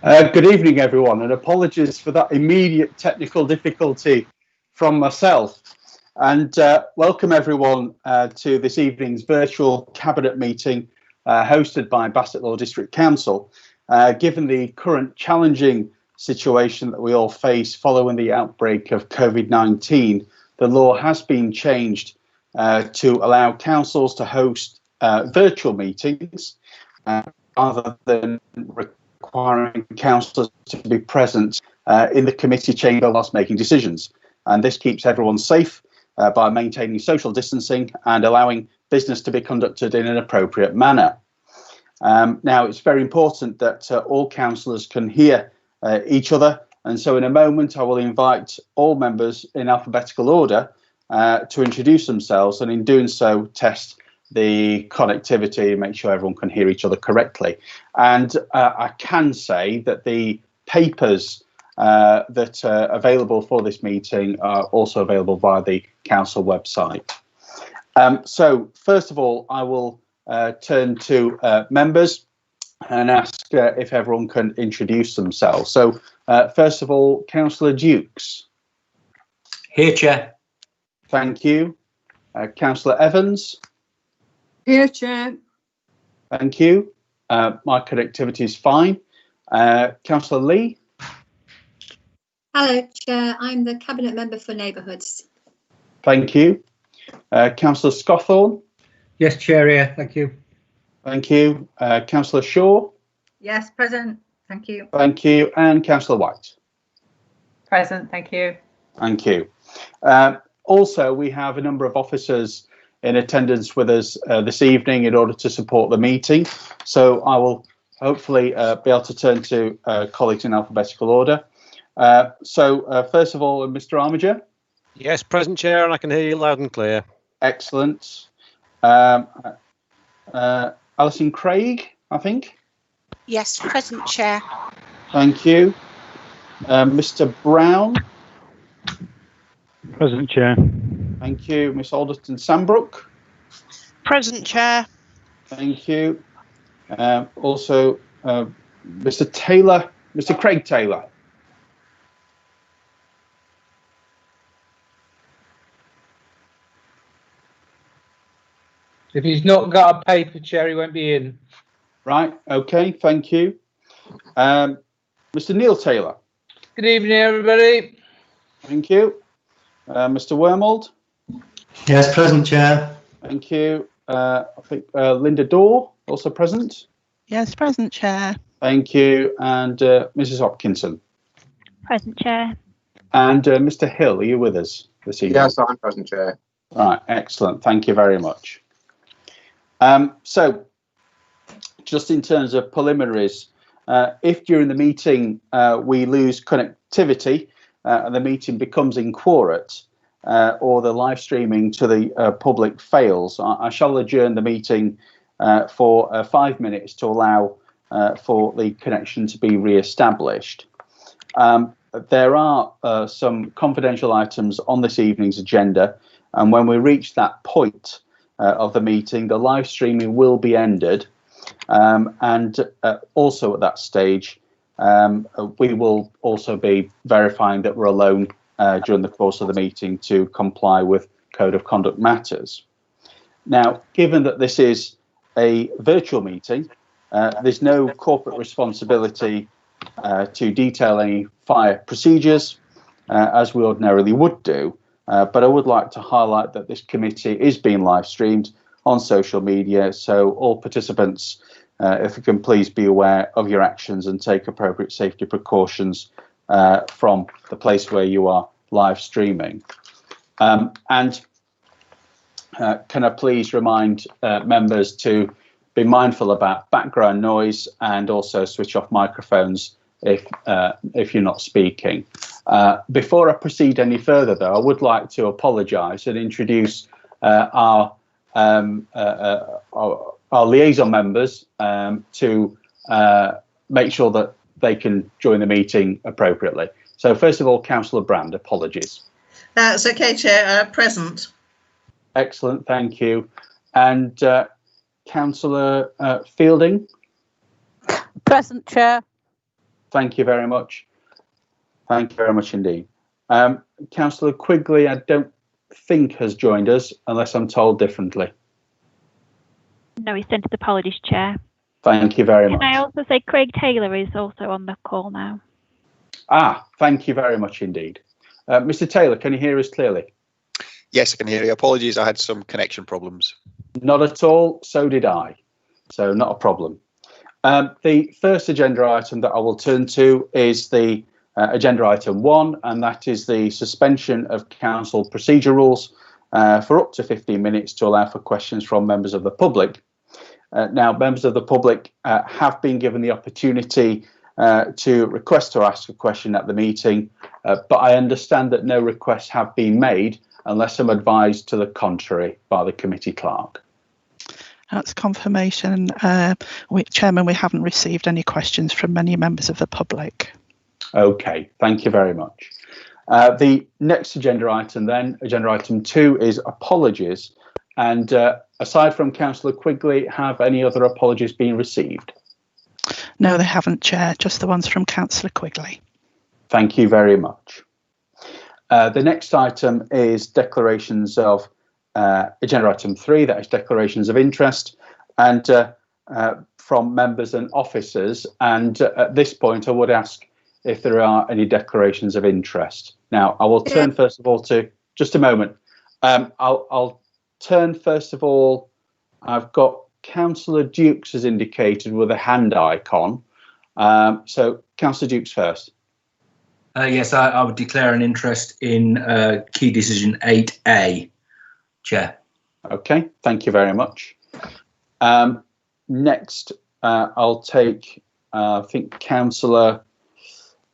Good evening, everyone, and apologies for that immediate technical difficulty from myself. And welcome, everyone, to this evening's virtual Cabinet meeting hosted by Bassett Law District Council. Given the current challenging situation that we all face following the outbreak of COVID-19, the law has been changed to allow councils to host virtual meetings rather than requiring councillors to be present in the committee chamber whilst making decisions. And this keeps everyone safe by maintaining social distancing and allowing business to be conducted in an appropriate manner. Now, it's very important that all councillors can hear each other. And so in a moment, I will invite all members in alphabetical order to introduce themselves, and in doing so, test the connectivity and make sure everyone can hear each other correctly. And I can say that the papers that are available for this meeting are also available via the council website. So first of all, I will turn to members and ask if everyone can introduce themselves. So first of all, Councillor Dukes. Here, Chair. Thank you. Councillor Evans. Here, Chair. Thank you. My connectivity is fine. Councillor Lee. Hello, Chair. I'm the Cabinet Member for Neighbourhoods. Thank you. Councillor Scawthorne. Yes, Chair, here. Thank you. Thank you. Councillor Shaw. Yes, present. Thank you. Thank you. And Councillor White. Present. Thank you. Thank you. Also, we have a number of officers in attendance with us this evening in order to support the meeting. So I will hopefully be able to turn to colleagues in alphabetical order. So first of all, Mr. Armiger. Yes, present, Chair, and I can hear you loud and clear. Excellent. Alison Craig, I think. Yes, present, Chair. Thank you. Mr. Brown. Present, Chair. Thank you. Miss Alderton Sambrook. Present, Chair. Thank you. Also, Mr. Taylor, Mr. Craig Taylor. If he's not got a paper, Chair, he won't be in. Right. Okay. Thank you. Mr. Neil Taylor. Good evening, everybody. Thank you. Mr. Wormold. Yes, present, Chair. Thank you. I think Linda Dorr, also present. Yes, present, Chair. Thank you. And Mrs. Hopkinson. Present, Chair. And Mr. Hill, are you with us this evening? Yes, I'm present, Chair. Right, excellent. Thank you very much. So, just in terms of preliminaries, if during the meeting we lose connectivity and the meeting becomes inquorate, or the live streaming to the public fails, I shall adjourn the meeting for 5 minutes to allow for the connection to be re-established. There are some confidential items on this evening's agenda, and when we reach that point of the meeting, the live streaming will be ended, and also at that stage, we will also be verifying that we're alone during the course of the meeting to comply with Code of Conduct matters. Now, given that this is a virtual meeting, there's no corporate responsibility to detail any fire procedures, as we ordinarily would do, but I would like to highlight that this committee is being live streamed on social media, so all participants, if you can please be aware of your actions and take appropriate safety precautions from the place where you are live streaming. And can I please remind members to be mindful about background noise and also switch off microphones if you're not speaking. Before I proceed any further, though, I would like to apologise and introduce our liaison members to make sure that they can join the meeting appropriately. So first of all, Councillor Brand, apologies. That's okay, Chair. Present. Excellent, thank you. And Councillor Fielding? Present, Chair. Thank you very much. Thank you very much indeed. Councillor Quigley, I don't think has joined us unless I'm told differently. No, he sent his apologies, Chair. Thank you very much. Can I also say Craig Taylor is also on the call now? Thank you very much indeed. Mr. Taylor, can you hear us clearly? Yes, I can hear you. Apologies, I had some connection problems. Not at all. So did I. So not a problem. The first agenda item that I will turn to is the agenda item 1, and that is the suspension of council procedure rules for up to 15 minutes to allow for questions from members of the public. Now, members of the public have been given the opportunity to request to ask a question at the meeting, but I understand that no requests have been made unless I'm advised to the contrary by the committee clerk. That's confirmation. Chairman, we haven't received any questions from many members of the public. Okay, thank you very much. The next agenda item then, agenda item 2, is apologies. And aside from Councillor Quigley, have any other apologies been received? No, they haven't, Chair, just the ones from Councillor Quigley. Thank you very much. The next item is declarations of agenda item 3, that is declarations of interest, and from members and officers. And at this point, I would ask if there are any declarations of interest. Now, I will turn first of all to, just a moment. I'll turn first of all, I've got Councillor Dukes as indicated with a hand icon. So Councillor Dukes first. Yes, I would declare an interest in key decision 8A, Chair. Okay, thank you very much. Next, I'll take, I think Councillor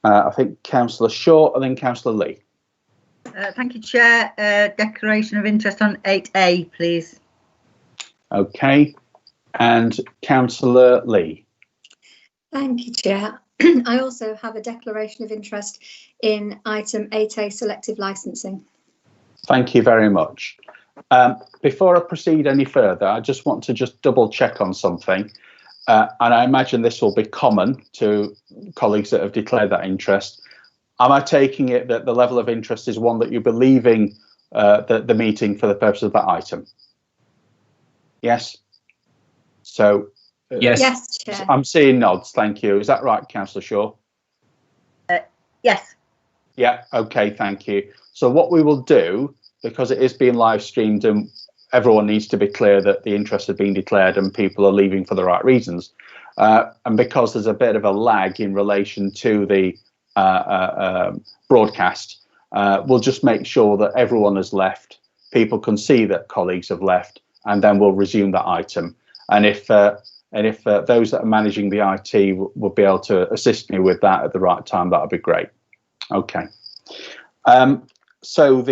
Shaw and then Councillor Lee. Thank you, Chair. Declaration of interest on 8A, please. Okay, and Councillor Lee. Thank you, Chair. I also have a declaration of interest in item 8A, selective licensing. Thank you very much. Before I proceed any further, I just want to double check on something. And I imagine this will be common to colleagues that have declared that interest. Am I taking it that the level of interest is one that you'll be leaving the meeting for the purpose of that item? Yes? So Yes. Yes, Chair. I'm seeing nods, thank you. Is that right, Councillor Shaw? Yes. Yeah, okay, thank you. So what we will do, because it is being live streamed and everyone needs to be clear that the interest has been declared and people are leaving for the right reasons, and because there's a bit of a lag in relation to the broadcast, we'll just make sure that everyone has left, people can see that colleagues have left, and then we'll resume that item. And if those that are managing the IT would be able to assist me with that at the right time, that would be great. Okay. So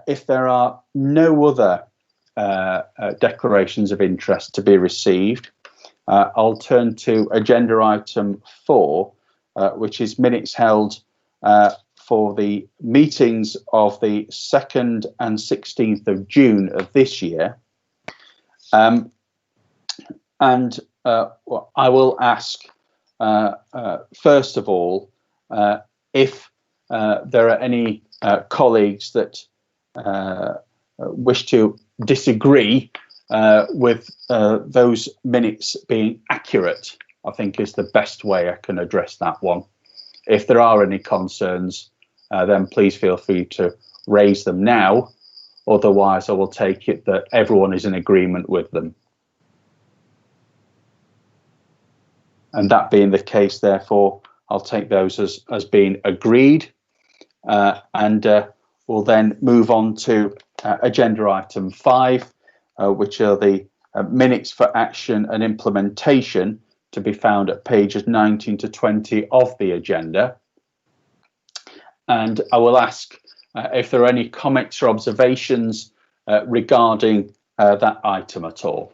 if there are no other declarations of interest to be received, I'll turn to agenda item 4, which is minutes held for the meetings of the 2nd and 16th of June of this year. And I will ask, first of all, if there are any colleagues that wish to disagree with those minutes being accurate, I think is the best way I can address that one. If there are any concerns, then please feel free to raise them now. Otherwise, I will take it that everyone is in agreement with them. And that being the case, therefore, I'll take those as being agreed. And we'll then move on to agenda item 5, which are the minutes for action and implementation, to be found at pages 19 to 20 of the agenda. And I will ask if there are any comments or observations regarding that item at all.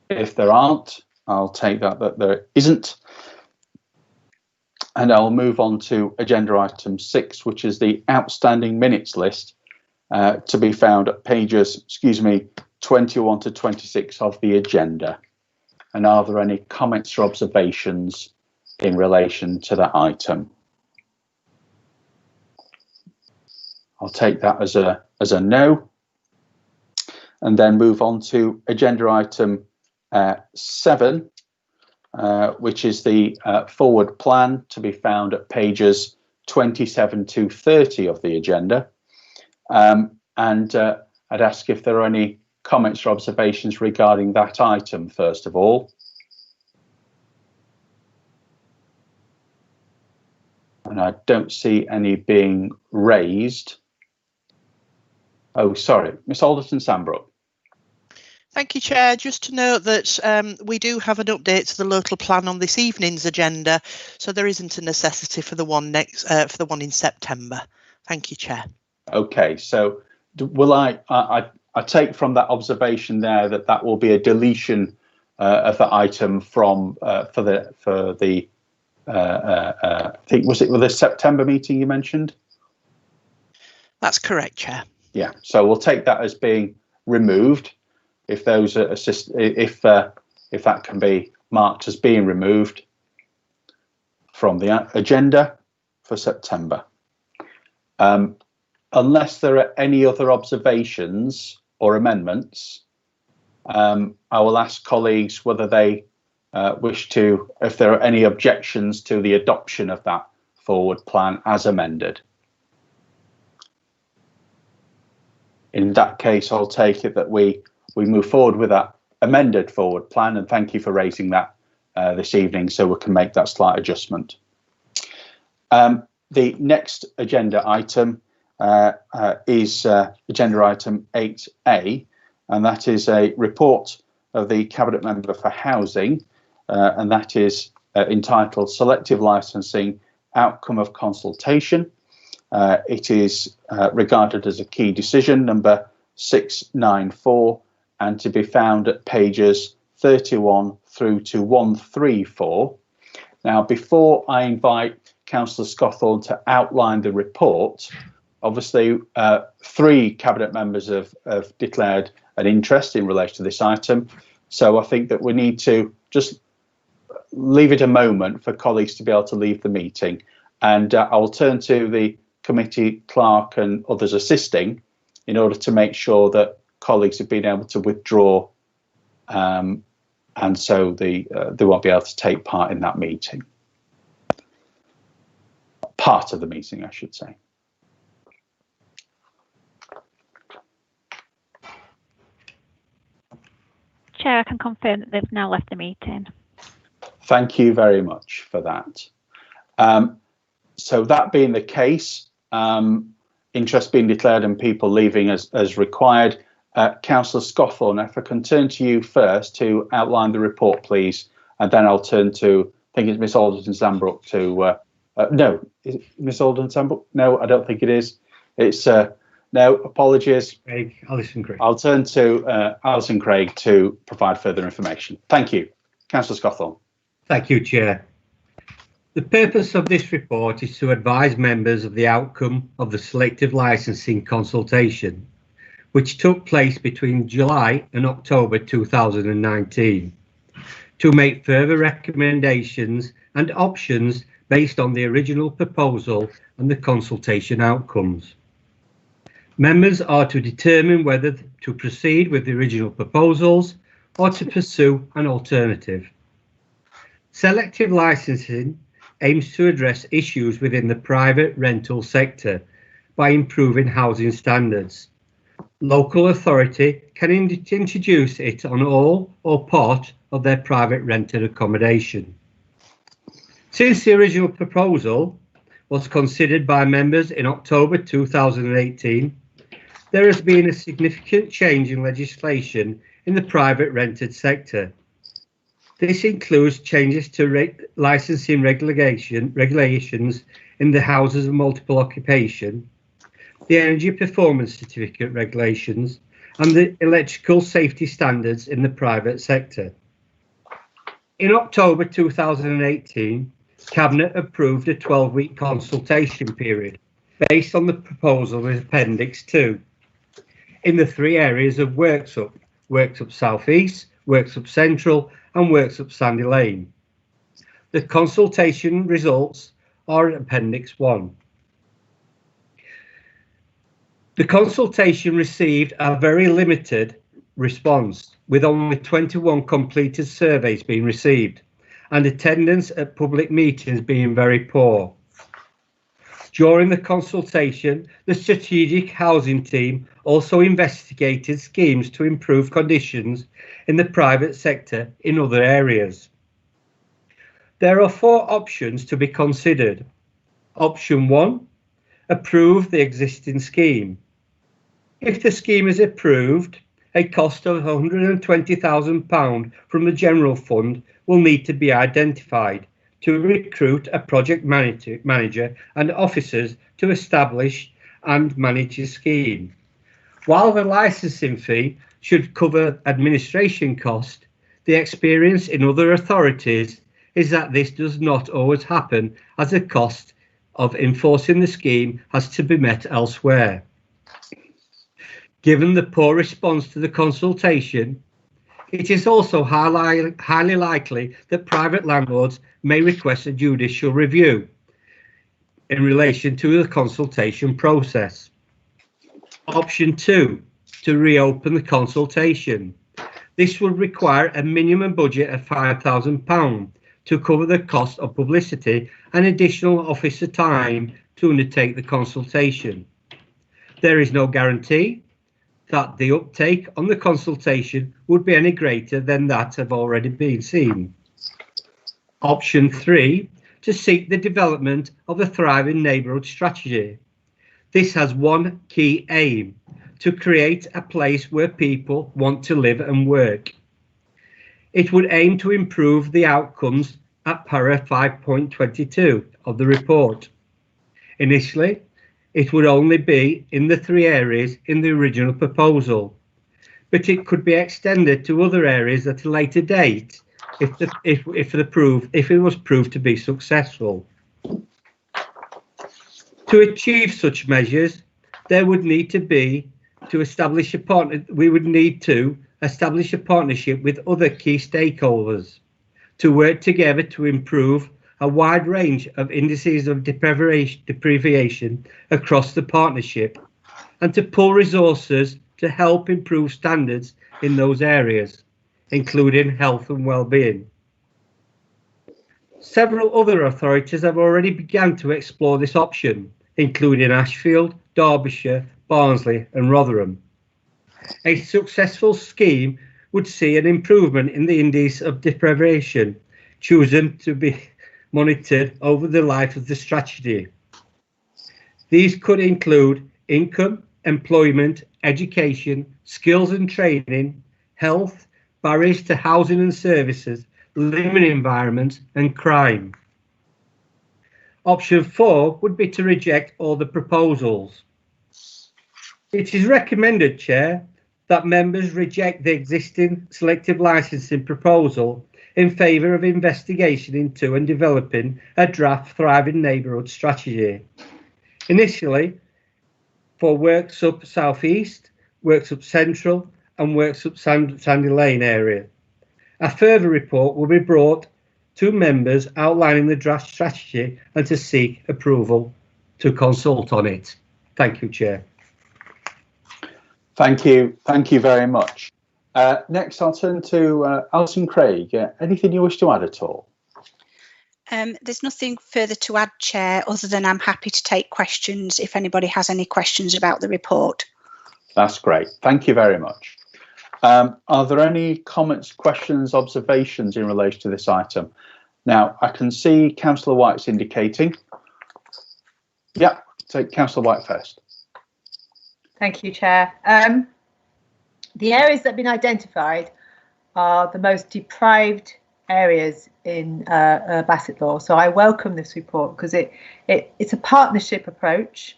If there aren't, I'll take that there isn't. And I'll move on to agenda item 6, which is the outstanding minutes list, to be found at pages, 21 to 26 of the agenda. And are there any comments or observations in relation to that item? I'll take that as a no, and then move on to agenda item 7, which is the forward plan, to be found at pages 27 to 30 of the agenda. And I'd ask if there are any comments or observations regarding that item, first of all. And I don't see any being raised. Oh, sorry, Miss Alderton-Sandbrook. Thank you, Chair. Just to note that we do have an update to the local plan on this evening's agenda, so there isn't a necessity for the one in September. Thank you, Chair. Okay, so will I take from that observation there that will be a deletion of the item from for the I think was it with the September meeting you mentioned? That's correct, Chair. Yeah, so we'll take that as being removed. If those are if that can be marked as being removed from the agenda for September. Unless there are any other observations or amendments, I will ask colleagues whether they wish to, if there are any objections to the adoption of that forward plan as amended. In that case, I'll take it that we move forward with that amended forward plan, and thank you for raising that this evening so we can make that slight adjustment. The next agenda item is agenda item 8A, and that is a report of the Cabinet Member for Housing, and that is entitled Selective Licensing, Outcome of Consultation. It is regarded as a key decision, number 694, and to be found at pages 31 through to 134. Now, before I invite Councillor Scawthorne to outline the report, obviously 3 Cabinet members have declared an interest in relation to this item, so I think that we need to just leave it a moment for colleagues to be able to leave the meeting, and I will turn to the committee clerk and others assisting in order to make sure that colleagues have been able to withdraw, and so they won't be able to take part in that meeting. Part of the meeting, I should say. Chair, I can confirm that they've now left the meeting. Thank you very much for that. So that being the case, interest being declared and people leaving as required, Councillor Scawthorne, if I can turn to you first to outline the report, please, and then I'll turn to, I think it's Miss Alderton-Sandbrook to, no, is it Miss Alderton-Sandbrook? No, I don't think it is. It's, no, apologies. Alison Craig. I'll turn to Alison Craig to provide further information. Thank you. Councillor Scawthorne. Thank you, Chair. The purpose of this report is to advise members of the outcome of the selective licensing consultation, which took place between July and October 2019, to make further recommendations and options based on the original proposal and the consultation outcomes. Members are to determine whether to proceed with the original proposals or to pursue an alternative. Selective licensing aims to address issues within the private rental sector by improving housing standards. Local authority can introduce it on all or part of their private rented accommodation. Since the original proposal was considered by members in October 2018, there has been a significant change in legislation in the private rented sector. This includes changes to licensing regulations in the houses of multiple occupation, the energy performance certificate regulations, and the electrical safety standards in the private sector. In October 2018, Cabinet approved a 12-week consultation period based on the proposal in Appendix 2 in the 3 areas of Works Up South East, Works Up Central and works up Sandy Lane. The consultation results are in Appendix 1. The consultation received a very limited response, with only 21 completed surveys being received and attendance at public meetings being very poor. During the consultation, the Strategic Housing Team also investigated schemes to improve conditions in the private sector in other areas. There are 4 options to be considered. Option 1, approve the existing scheme. If the scheme is approved, a cost of £120,000 from the General Fund will need to be identified to recruit a project manager and officers to establish and manage the scheme. While the licensing fee should cover administration cost, the experience in other authorities is that this does not always happen, as the cost of enforcing the scheme has to be met elsewhere. Given the poor response to the consultation, it is also highly likely that private landlords may request a judicial review in relation to the consultation process. Option 2, to reopen the consultation. This would require a minimum budget of £5,000 to cover the cost of publicity and additional officer time to undertake the consultation. There is no guarantee that the uptake on the consultation would be any greater than that have already been seen. Option 3, to seek the development of a thriving neighbourhood strategy. This has one key aim: to create a place where people want to live and work. It would aim to improve the outcomes at para 5.22 of the report. Initially, it would only be in the 3 areas in the original proposal, but it could be extended to other areas at a later date if it was proved to be successful. To achieve such measures, there would need to be we would need to establish a partnership with other key stakeholders to work together to improve a wide range of indices of deprivation across the partnership, and to pool resources to help improve standards in those areas, including health and well-being. Several other authorities have already begun to explore this option, including Ashfield, Derbyshire, Barnsley and Rotherham. A successful scheme would see an improvement in the index of deprivation chosen to be monitored over the life of the strategy. These could include income, employment, education, skills and training, health, barriers to housing and services, living environment and crime. Option 4 would be to reject all the proposals. It is recommended, Chair, that members reject the existing selective licensing proposal in favour of investigation into and developing a draft thriving neighbourhood strategy. Initially, for Works Up South East, Works Up Central and Works Up Sandy Lane area. A further report will be brought to members outlining the draft strategy and to seek approval to consult on it. Thank you, Chair. Thank you very much. Next, I'll turn to Alison Craig. Anything you wish to add at all? There's nothing further to add, Chair, other than I'm happy to take questions if anybody has any questions about the report. That's great. Thank you very much. Are there any comments, questions, observations in relation to this item? Now, I can see Councillor White's indicating. Yeah, take Councillor White first. Thank you, Chair. The areas that have been identified are the most deprived areas in Bassett Law. So I welcome this report because it's a partnership approach.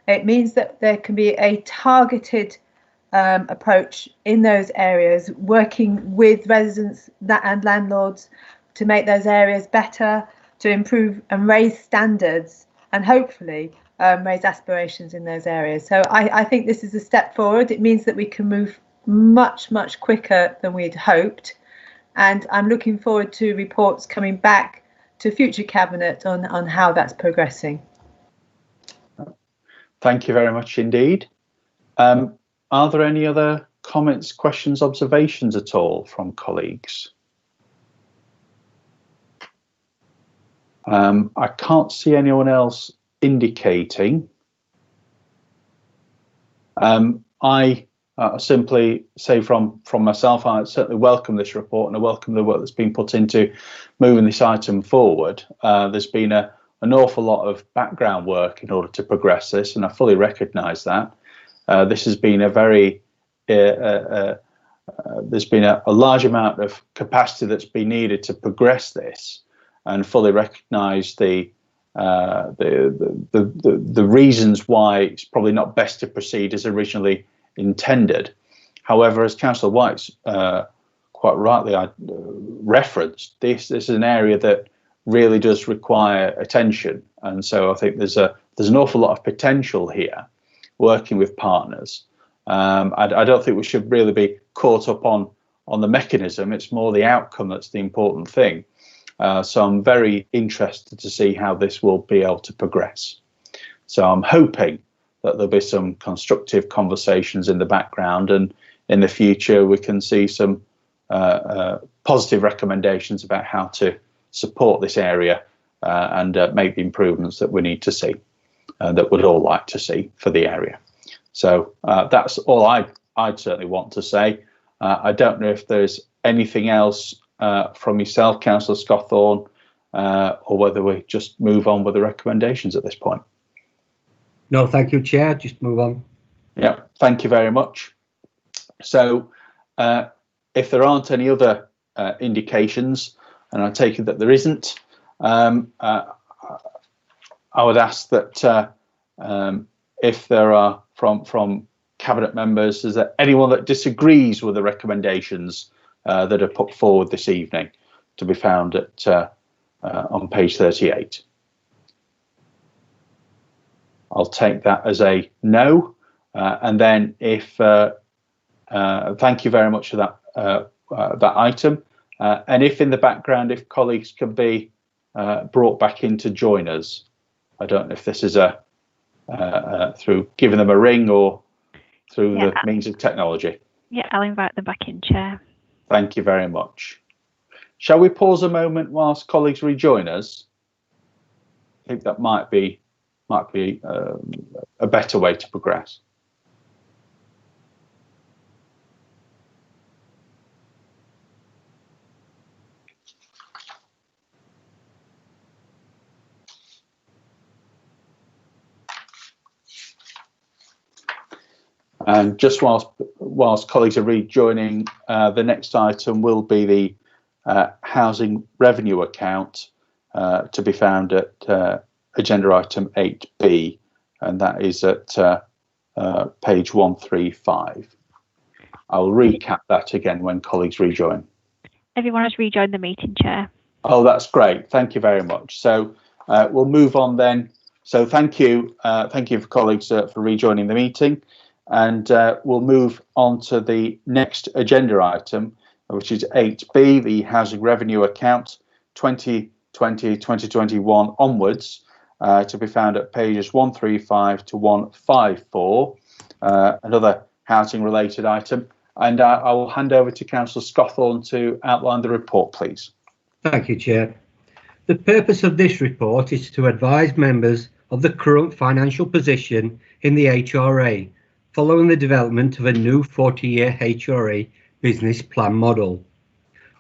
It means that there can be a targeted approach in those areas, working with residents and landlords to make those areas better, to improve and raise standards, and hopefully raise aspirations in those areas. So I think this is a step forward. It means that we can move much quicker than we'd hoped and I'm looking forward to reports coming back to future Cabinet on how that's progressing. Thank you very much indeed. Are there any other comments, questions, observations at all from colleagues? I can't see anyone else indicating. I simply say from myself, I certainly welcome this report and I welcome the work that's been put into moving this item forward. There's been an awful lot of background work in order to progress this, and I fully recognise that. This has been a very there's been a large amount of capacity that's been needed to progress this, and fully recognise the reasons why it's probably not best to proceed as originally intended. However, as Councillor White's quite rightly referenced, this is an area that really does require attention, and so I think there's an awful lot of potential here working with partners. I don't think we should really be caught up on the mechanism. It's more the outcome that's the important thing. So I'm very interested to see how this will be able to progress. So I'm hoping that there'll be some constructive conversations in the background, and in the future we can see some positive recommendations about how to support this area and make the improvements that we need to see, that we'd all like to see for the area. So that's all I'd certainly want to say. I don't know if there's anything else from yourself, Councillor Scotthorne, or whether we just move on with the recommendations at this point. No, thank you, Chair. Just move on. Yeah, thank you very much. So if there aren't any other indications, and I take it that there isn't, I would ask that if there are from Cabinet members, is there anyone that disagrees with the recommendations that are put forward this evening, to be found at on page 38? I'll take that as a no, and then if thank you very much for that item, and if in the background, if colleagues can be brought back in to join us. I don't know if this is through giving them a ring or through the means of technology. Yeah, I'll invite them back in, Chair. Thank you very much. Shall we pause a moment whilst colleagues rejoin us? I think that might be a better way to progress. And just whilst colleagues are rejoining, the next item will be the housing revenue account, to be found at agenda item 8B, and that is at page 135. I'll recap that again when colleagues rejoin. Everyone has rejoined the meeting, Chair. Oh, that's great. Thank you very much. So we'll move on then. So thank you for colleagues for rejoining the meeting. And we'll move on to the next agenda item, which is 8B, the housing revenue account 2020-2021 onwards, to be found at pages 135 to 154, another housing related item. And I will hand over to Councillor Scotthorne to outline the report, please. Thank you, Chair. The purpose of this report is to advise members of the current financial position in the HRA, following the development of a new 40-year HRA business plan model,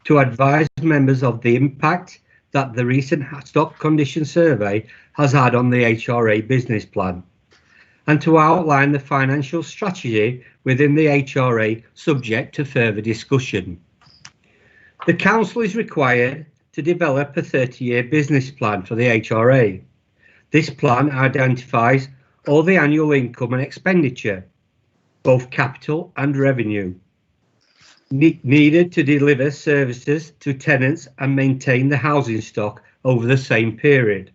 to advise members of the impact that the recent stock condition survey has had on the HRA business plan, and to outline the financial strategy within the HRA subject to further discussion. The Council is required to develop a 30-year business plan for the HRA. This plan identifies all the annual income and expenditure, both capital and revenue, needed to deliver services to tenants and maintain the housing stock over the same period.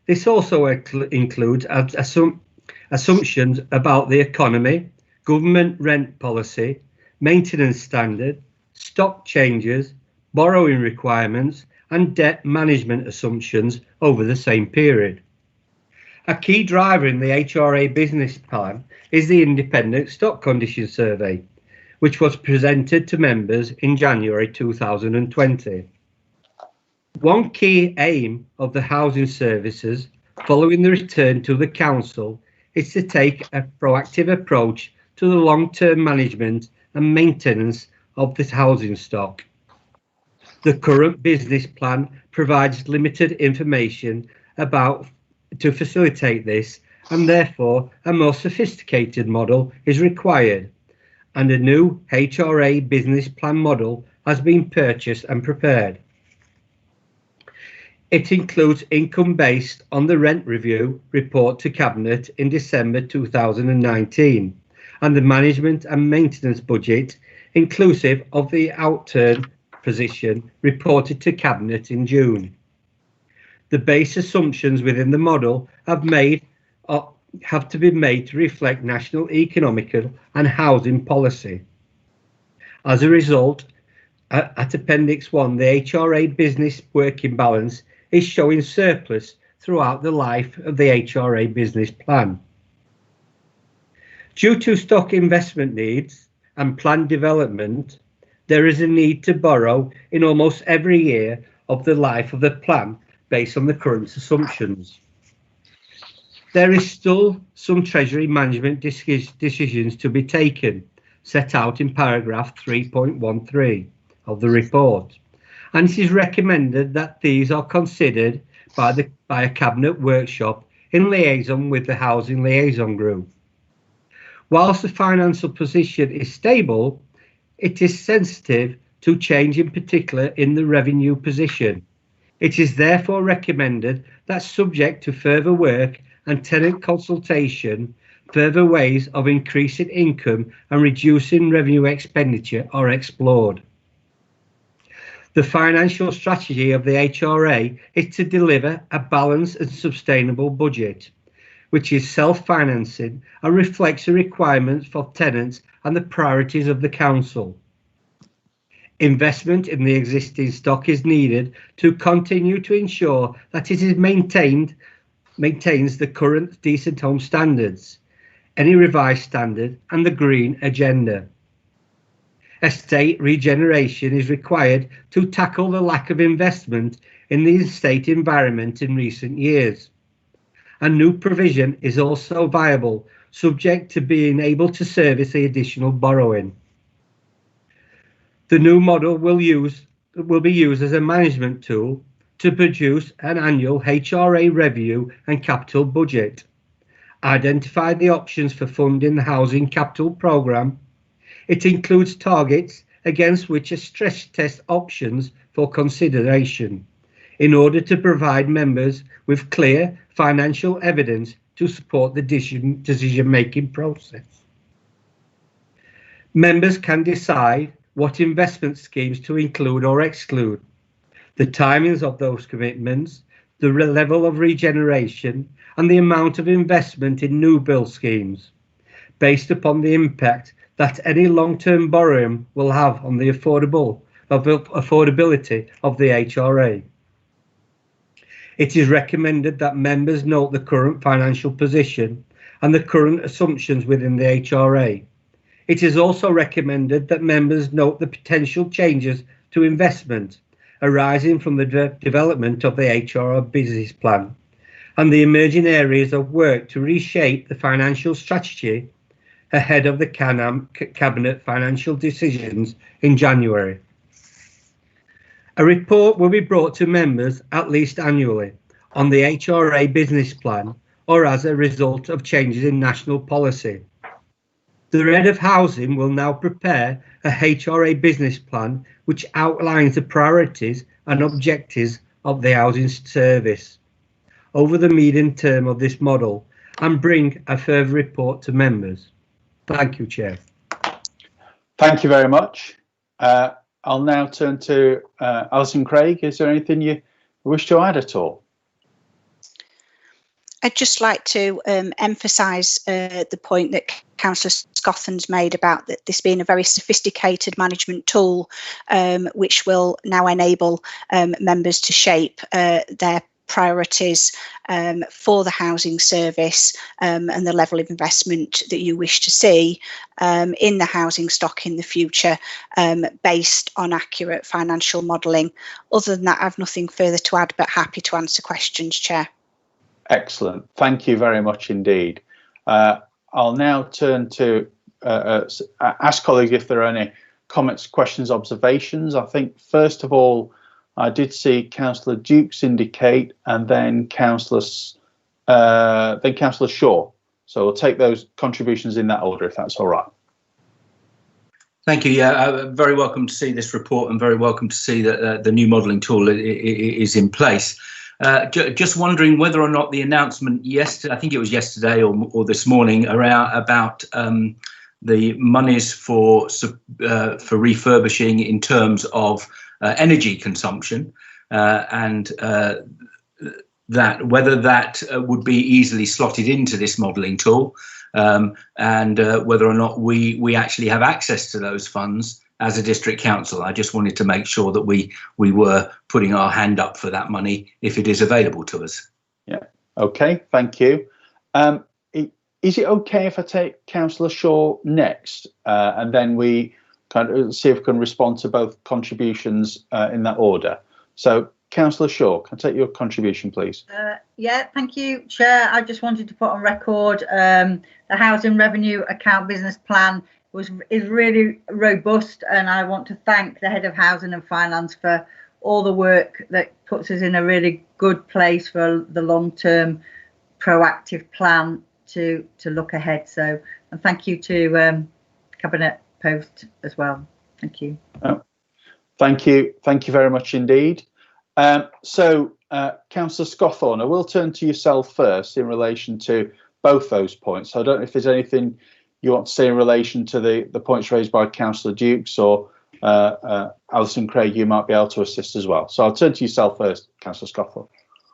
This also includes assumptions about the economy, government rent policy, maintenance standard, stock changes, borrowing requirements, and debt management assumptions over the same period. A key driver in the HRA business plan is the Independent Stock Condition Survey, which was presented to members in January 2020. One key aim of the housing services following the return to the council is to take a proactive approach to the long-term management and maintenance of this housing stock. The current business plan provides limited information to facilitate this, and therefore a more sophisticated model is required, and a new HRA business plan model has been purchased and prepared. It includes income based on the rent review report to Cabinet in December 2019 and the management and maintenance budget inclusive of the outturn position reported to Cabinet in June. The base assumptions within the model have to be made to reflect national economical and housing policy. As a result, at Appendix 1, the HRA business working balance is showing surplus throughout the life of the HRA business plan. Due to stock investment needs and planned development, there is a need to borrow in almost every year of the life of the plan based on the current assumptions. There is still some Treasury management decisions to be taken, set out in paragraph 3.13 of the report, and it is recommended that these are considered by a Cabinet workshop in liaison with the Housing Liaison Group. Whilst the financial position is stable, it is sensitive to change, in particular in the revenue position. It is therefore recommended that, subject to further work and tenant consultation, further ways of increasing income and reducing revenue expenditure are explored. The financial strategy of the HRA is to deliver a balanced and sustainable budget, which is self-financing and reflects the requirements for tenants and the priorities of the council. Investment in the existing stock is needed to continue to ensure that it is maintains the current decent home standards, any revised standard, and the green agenda. Estate regeneration is required to tackle the lack of investment in the estate environment in recent years. A new provision is also viable, subject to being able to service the additional borrowing. The new model will be used as a management tool to produce an annual HRA review and capital budget, identify the options for funding the housing capital programme. It includes targets against which are stress test options for consideration, in order to provide members with clear financial evidence to support the decision-making process. Members can decide what investment schemes to include or exclude, the timings of those commitments, the level of regeneration, and the amount of investment in new build schemes, based upon the impact that any long-term borrowing will have on the affordability of the HRA. It is recommended that members note the current financial position and the current assumptions within the HRA. It is also recommended that members note the potential changes to investment arising from the development of the HRA business plan and the emerging areas of work to reshape the financial strategy ahead of the Cabinet financial decisions in January. A report will be brought to members at least annually on the HRA business plan or as a result of changes in national policy. The Head of Housing will now prepare a HRA business plan which outlines the priorities and objectives of the housing service over the medium term of this model and bring a further report to members. Thank you, Chair. Thank you very much. I'll now turn to Alison Craig. Is there anything you wish to add at all? I'd just like to emphasise the point that Councillor Scothan's made about this being a very sophisticated management tool, which will now enable members to shape their priorities for the housing service and the level of investment that you wish to see in the housing stock in the future, based on accurate financial modelling. Other than that, I've nothing further to add, but happy to answer questions, Chair. Excellent. Thank you very much indeed. I'll now turn to ask colleagues if there are any comments, questions, observations. I think first of all, I did see Councillor Dukes indicate, and then Councillor Shaw. So we'll take those contributions in that order, if that's all right. Thank you. Yeah, very welcome to see this report, and very welcome to see that the new modelling tool is in place. Just wondering whether or not the announcement yesterday, I think it was yesterday or this morning, about the monies for refurbishing in terms of energy consumption, and whether that would be easily slotted into this modelling tool, and whether or not we actually have access to those funds as a district council. I just wanted to make sure that we were putting our hand up for that money if it is available to us. Yeah. Okay. Thank you. Is it okay if I take Councillor Shaw next, and then we kind of see if we can respond to both contributions in that order? So, Councillor Shaw, can I take your contribution, please? Yeah, thank you, Chair. I just wanted to put on record the Housing Revenue Account Business Plan is really robust, and I want to thank the Head of Housing and Finance for all the work that puts us in a really good place for the long-term proactive plan to look ahead. So, and thank you to Cabinet Post as well. Thank you. Thank you very much indeed. So, Councillor Scothan, I will turn to yourself first in relation to both those points. So I don't know if there's anything you want to say in relation to the points raised by Councillor Dukes, or Alison Craig, you might be able to assist as well. So I'll turn to yourself first, Councillor Scothan.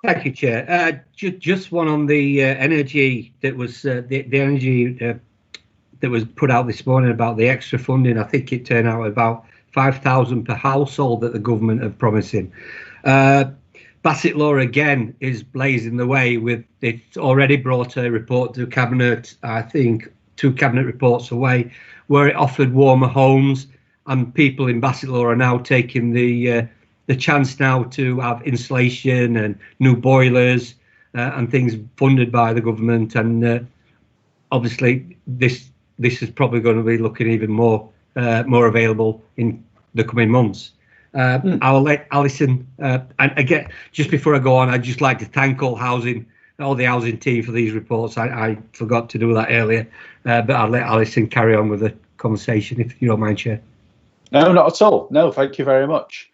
Thank you, Chair. Just one on the energy that was the energy that was put out this morning about the extra funding. I think it turned out about 5,000 per household that the government are promising. Bassett Law again is blazing the way with, it's already brought a report to Cabinet, I think 2 Cabinet reports away, where it offered warmer homes, and people in Bassett Law are now taking the chance now to have insulation and new boilers and things funded by the government, and obviously this is probably going to be looking even more available in the coming months. I'll let Alison, and again, just before I go on, I'd just like to thank all the housing team for these reports. I forgot to do that earlier, but I'll let Alison carry on with the conversation, if you don't mind, Chair. No, not at all. No, thank you very much.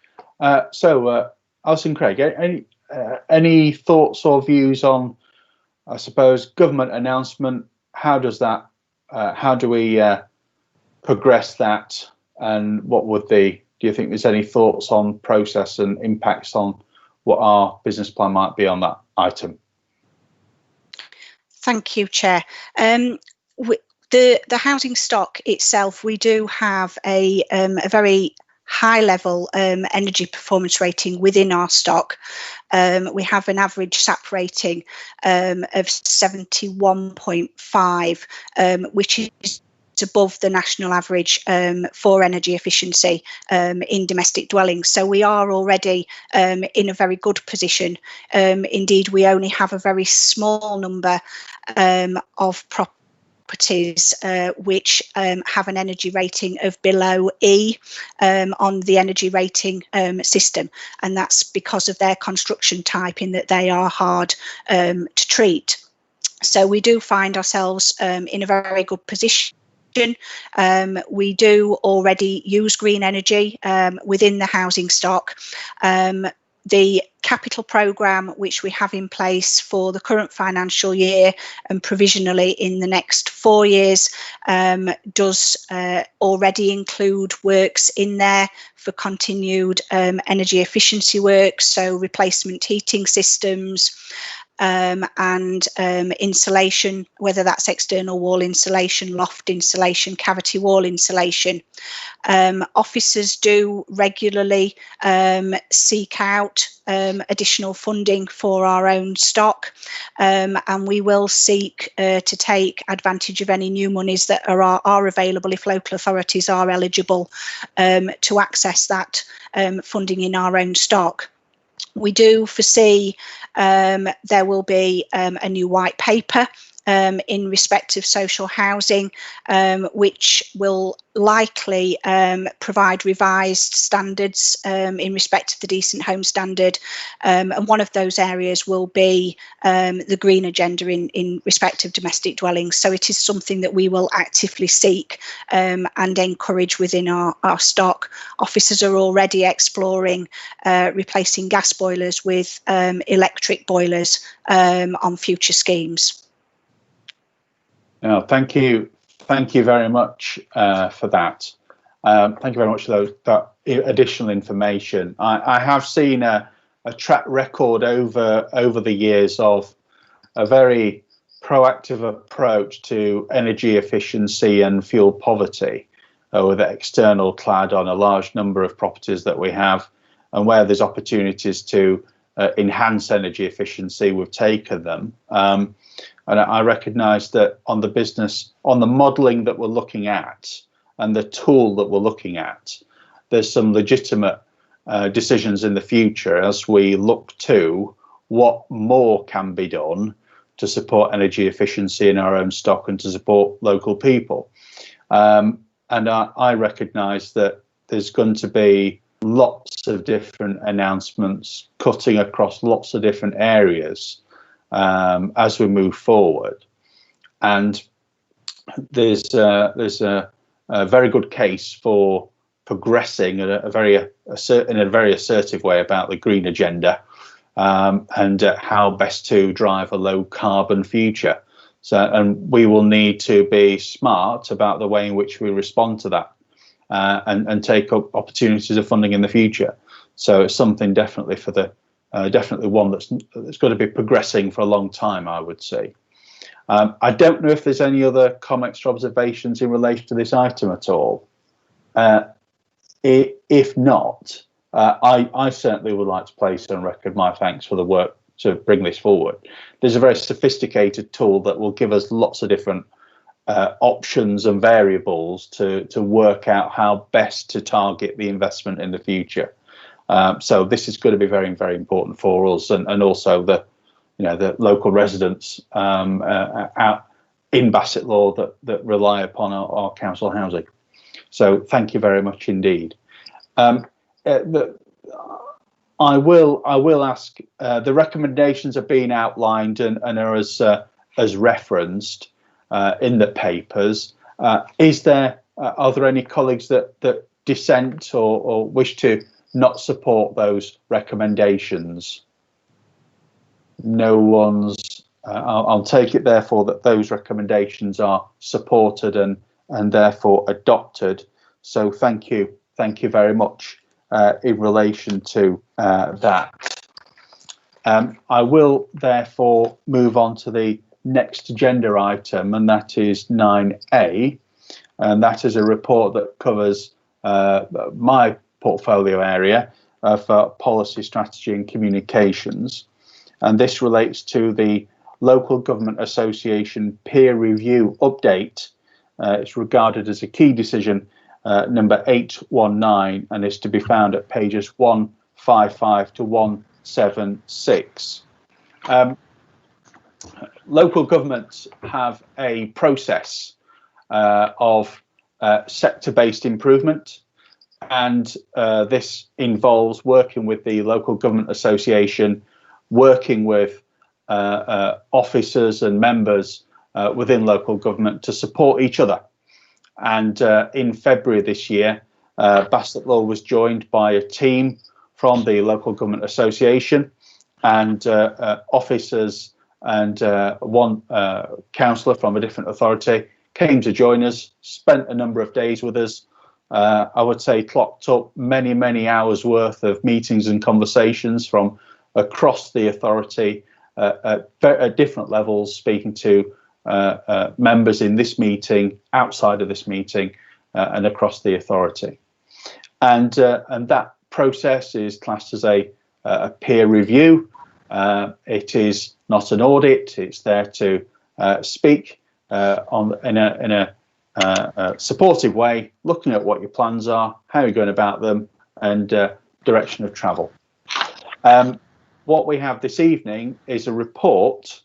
So, Alison Craig, any thoughts or views on, I suppose, government announcement? How does that? How do we progress that? And what would do you think there's any thoughts on process and impacts on what our business plan might be on that item? Thank you, Chair. The housing stock itself, we do have a very high level energy performance rating within our stock. We have an average SAP rating of 71.5, which is above the national average for energy efficiency in domestic dwellings. So we are already in a very good position. Indeed, we only have a very small number of properties which have an energy rating of below E on the energy rating system, and that's because of their construction type, in that they are hard to treat. So we do find ourselves in a very good position. We do already use green energy within the housing stock. The capital programme which we have in place for the current financial year and provisionally in the next 4 years does already include works in there for continued energy efficiency works, so replacement heating systems, and insulation, whether that's external wall insulation, loft insulation, cavity wall insulation. Officers do regularly seek out additional funding for our own stock, and we will seek to take advantage of any new monies that are available if local authorities are eligible to access that funding in our own stock. We do foresee there will be a new white paper in respect of social housing, which will likely provide revised standards in respect of the Decent Home Standard, and one of those areas will be the green agenda in respect of domestic dwellings. So it is something that we will actively seek and encourage within our stock. Officers are already exploring replacing gas boilers with electric boilers on future schemes. Thank you very much for that. Thank you very much for that additional information. I have seen a track record over the years of a very proactive approach to energy efficiency and fuel poverty with external clad on a large number of properties that we have, and where there's opportunities to enhance energy efficiency, we've taken them. And I recognise that on the modelling that we're looking at and the tool that we're looking at, there's some legitimate decisions in the future as we look to what more can be done to support energy efficiency in our own stock and to support local people. And I recognise that there's going to be lots of different announcements cutting across lots of different areas as we move forward, and there's a very good case for progressing in a very assertive way about the green agenda, and how best to drive a low carbon future. So, and we will need to be smart about the way in which we respond to that, and take up opportunities of funding in the future. So it's something definitely for the definitely one that's going to be progressing for a long time, I would say. I don't know if there's any other comments or observations in relation to this item at all. If not, I certainly would like to place on record my thanks for the work to bring this forward. There's a very sophisticated tool that will give us lots of different options and variables to work out how best to target the investment in the future. So this is going to be very, very important for us, and also the local residents out in Bassetlaw that rely upon our council housing. So thank you very much indeed. I will ask. The recommendations are being outlined and are as referenced in the papers. Are there any colleagues that dissent or wish to not support those recommendations? No one's. I'll take it therefore that those recommendations are supported and therefore adopted. So thank you very much in relation to that. I will therefore move on to the next agenda item, and that is 9A, and that is a report that covers my portfolio area for policy, strategy and communications, and this relates to the Local Government Association peer review update. It's regarded as a key decision number 819, and is to be found at pages 155 to 176. Local governments have a process of sector-based improvement, and this involves working with the Local Government Association, working with officers and members within local government to support each other. And in February this year, Bassetlaw was joined by a team from the Local Government Association, and officers and one councillor from a different authority came to join us, spent a number of days with us. I would say clocked up many hours worth of meetings and conversations from across the authority, at different levels, speaking to members in this meeting, outside of this meeting, and across the authority. And that process is classed as a peer review. It is not an audit. It's there to speak in a supportive way, looking at what your plans are, how you're going about them, and direction of travel. What we have this evening is a report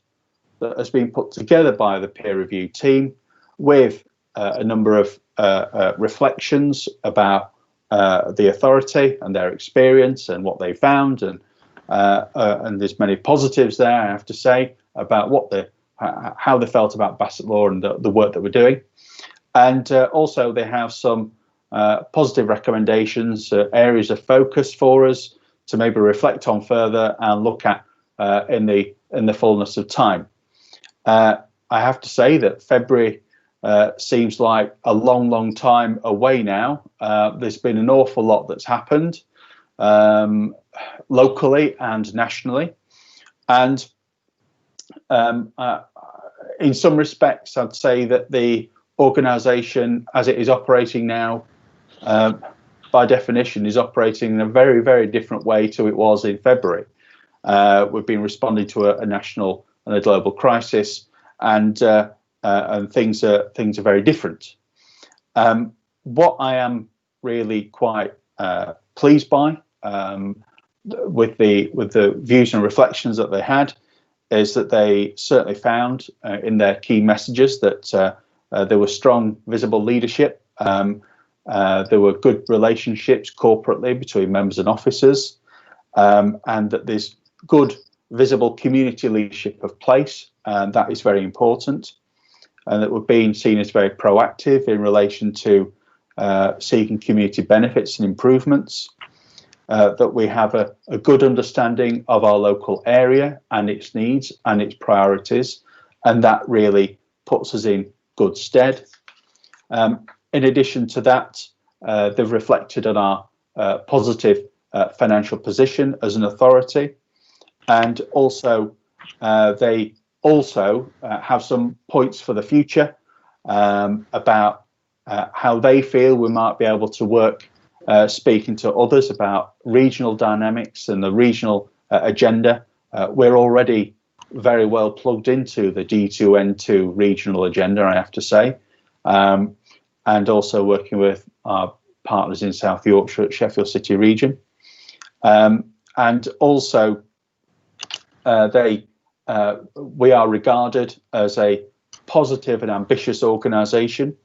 that has been put together by the peer review team with a number of reflections about the authority and their experience and what they found, and there's many positives there, I have to say, about how they felt about Bassett Law and the work that we're doing. And also they have some positive recommendations, areas of focus for us to maybe reflect on further and look at in the fullness of time. I have to say that February seems like a long time away now. There's been an awful lot that's happened locally and nationally, and in some respects I'd say that the organisation as it is operating now, by definition, is operating in a very different way to it was in February. We've been responding to a national and a global crisis, and things are very different. What I am really quite pleased by, with the views and reflections that they had, is that they certainly found in their key messages that there was strong visible leadership. There were good relationships corporately between members and officers, and that there's good visible community leadership of place, and that is very important, and that we're being seen as very proactive in relation to seeking community benefits and improvements, that we have a good understanding of our local area and its needs and its priorities, and that really puts us in good stead. In addition to that, they've reflected on our positive financial position as an authority, and also they also have some points for the future about how they feel we might be able to work, speaking to others about regional dynamics and the regional agenda. We're already very well plugged into the D2N2 regional agenda, I have to say, and also working with our partners in South Yorkshire at Sheffield City region. And also we are regarded as a positive and ambitious organisation,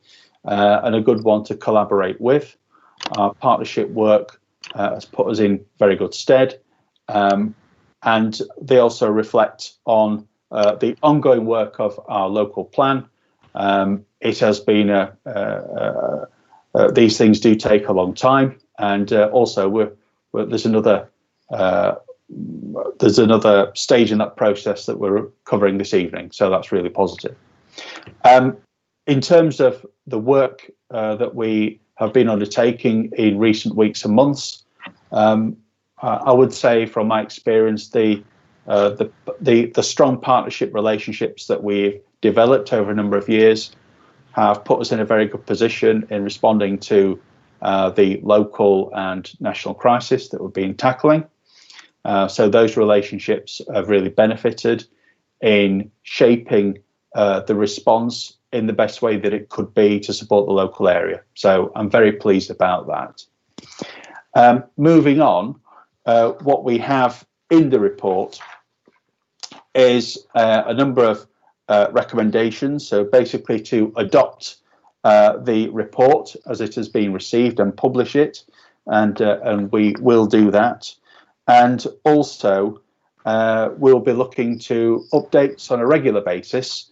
and a good one to collaborate with. Our partnership work has put us in very good stead, and they also reflect on the ongoing work of our local plan. It has been these things do take a long time, and also there's another stage in that process that we're covering this evening, so that's really positive. In terms of the work that we have been undertaking in recent weeks and months, I would say from my experience, the strong partnership relationships that we've developed over a number of years have put us in a very good position in responding to the local and national crisis that we've been tackling. So those relationships have really benefited in shaping the response in the best way that it could be to support the local area. So I'm very pleased about that. Moving on, what we have in the report is a number of recommendations. So basically to adopt the report as it has been received and publish it, and we will do that. And also we'll be looking to updates on a regular basis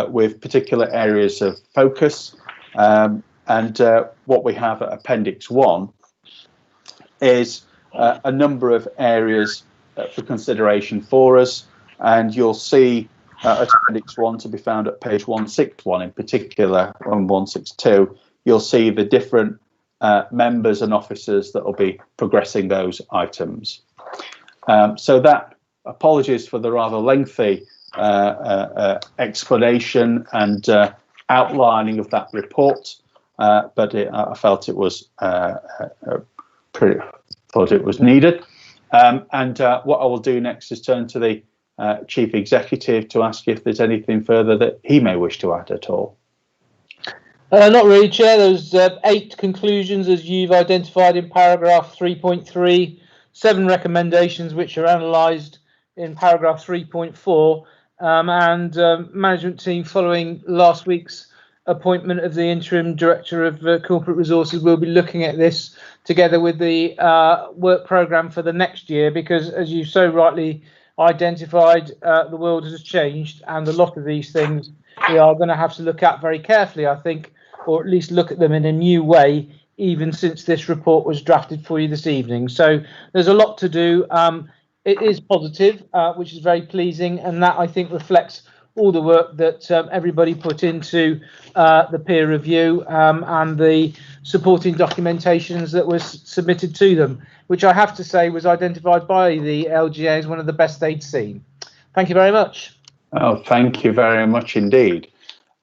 with particular areas of focus, and what we have at Appendix 1 is a number of areas for consideration for us, and you'll see at Appendix 1 to be found at page 161 in particular, on 162, you'll see the different members and officers that will be progressing those items. So that apologies for the rather lengthy explanation and outlining of that report, but I felt it was thought it was needed. And what I will do next is turn to the Chief Executive to ask if there's anything further that he may wish to add at all. Not really, Chair. There's 8 conclusions as you've identified in paragraph 3.3, 7 recommendations which are analysed in paragraph 3.4, and management team, following last week's appointment of the interim director of corporate resources, will be looking at this together with the work programme for the next year, because as you so rightly identified, the world has changed, and a lot of these things we are going to have to look at very carefully, I think, or at least look at them in a new way, even since this report was drafted for you this evening. So there's a lot to do. It is positive, which is very pleasing, and that, I think, reflects all the work that everybody put into the peer review and the supporting documentations that was submitted to them, which I have to say was identified by the LGA as one of the best they'd seen. Thank you very much. Oh, thank you very much indeed.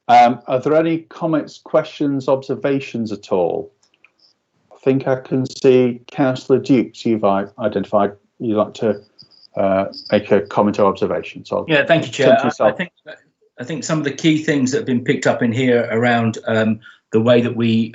Are there any comments, questions, observations at all? I think I can see Councillor Dukes, you've identified you'd like to make a comment or observation. So yeah, thank you, Chair. I think some of the key things that have been picked up in here around the way that we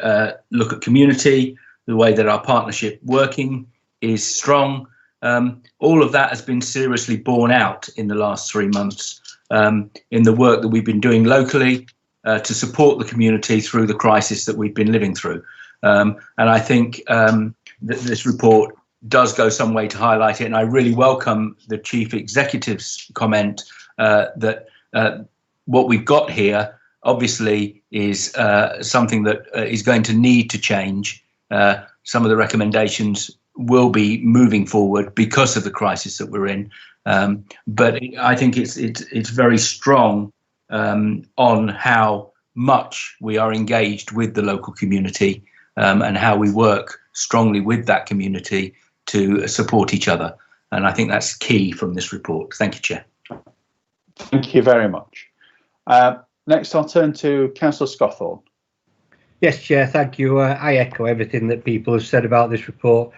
look at community, the way that our partnership working is strong, all of that has been seriously borne out in the last 3 months in the work that we've been doing locally to support the community through the crisis that we've been living through. And I think that this report does go some way to highlight it, and I really welcome the Chief Executive's comment that what we've got here obviously is something that is going to need to change. Some of the recommendations will be moving forward because of the crisis that we're in, but I think it's very strong on how much we are engaged with the local community and how we work strongly with that community to support each other. And I think that's key from this report. Thank you, Chair. Thank you very much. Next, I'll turn to Councillor Scawthorne. Yes, Chair, thank you. I echo everything that people have said about this report.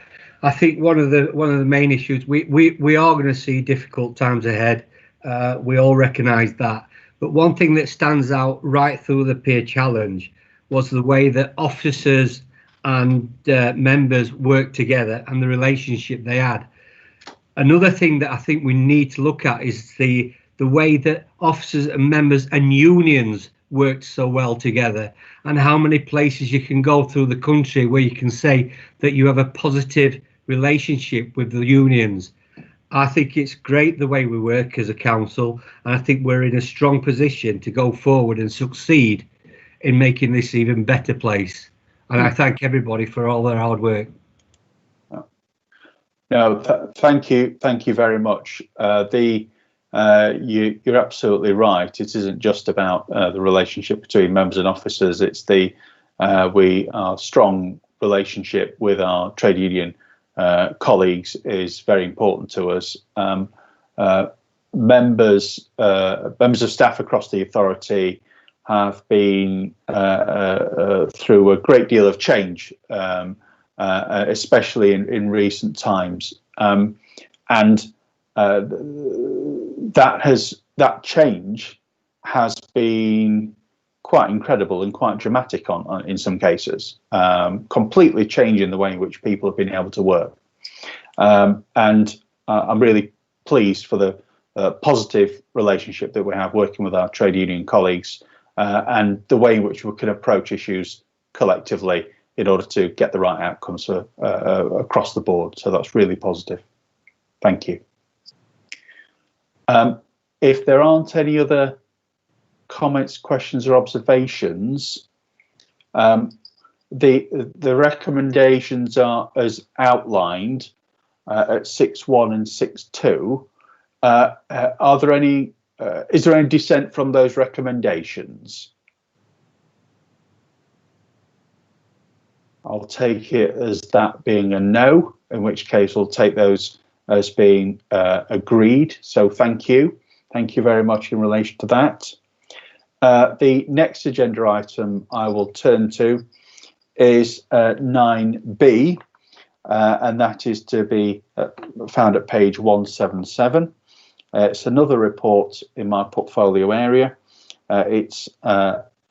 I think one of the main issues, we are going to see difficult times ahead. We all recognise that. But one thing that stands out right through the peer challenge was the way that officers and members worked together and the relationship they had. Another thing that I think we need to look at is the way that officers and members and unions worked so well together, and how many places you can go through the country where you can say that you have a positive relationship with the unions. I think it's great the way we work as a council, and I think we're in a strong position to go forward and succeed in making this even better place. And I thank everybody for all their hard work. No, thank you very much. You're absolutely right. It isn't just about the relationship between members and officers. It's our strong relationship with our trade union colleagues is very important to us. Members of staff across the authority have been through a great deal of change, especially in recent times, and that change has been quite incredible and quite dramatic in some cases, completely changing the way in which people have been able to work. And I'm really pleased for the positive relationship that we have working with our trade union colleagues, and the way in which we can approach issues collectively in order to get the right outcomes across the board. So that's really positive. Thank you. If there aren't any other comments, questions or observations, the recommendations are as outlined at 6.1 and 6.2. Are there any? Is there any dissent from those recommendations? I'll take it as that being a no, in which case we'll take those as being agreed. So thank you very much in relation to that. The next agenda item I will turn to is 9B, and that is to be found at page 177. It's another report in my portfolio area. It's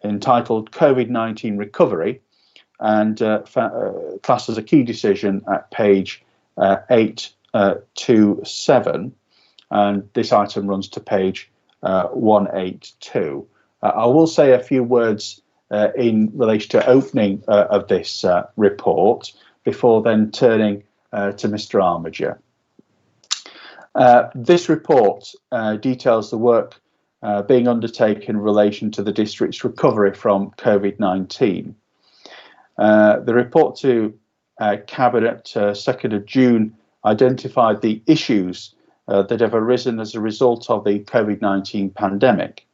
entitled COVID-19 Recovery, and classed as a key decision at page 827, and this item runs to page 182. I will say a few words in relation to opening of this report before then turning to Mr. Armiger. This report details the work being undertaken in relation to the district's recovery from COVID-19. The report to Cabinet 2nd of June identified the issues that have arisen as a result of the COVID-19 pandemic,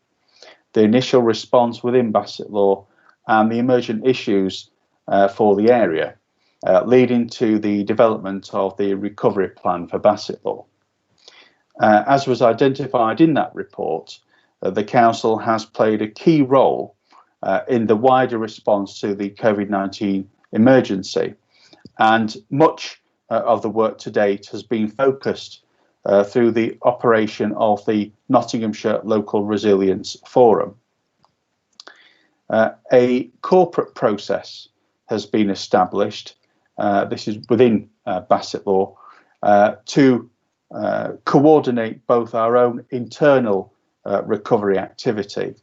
the initial response within Bassetlaw, and the emergent issues for the area, leading to the development of the recovery plan for Bassetlaw. As was identified in that report, the Council has played a key role in the wider response to the COVID-19 emergency, and much of the work to date has been focused through the operation of the Nottinghamshire Local Resilience Forum. A corporate process has been established, this is within Bassetlaw, to coordinate both our own internal recovery activity,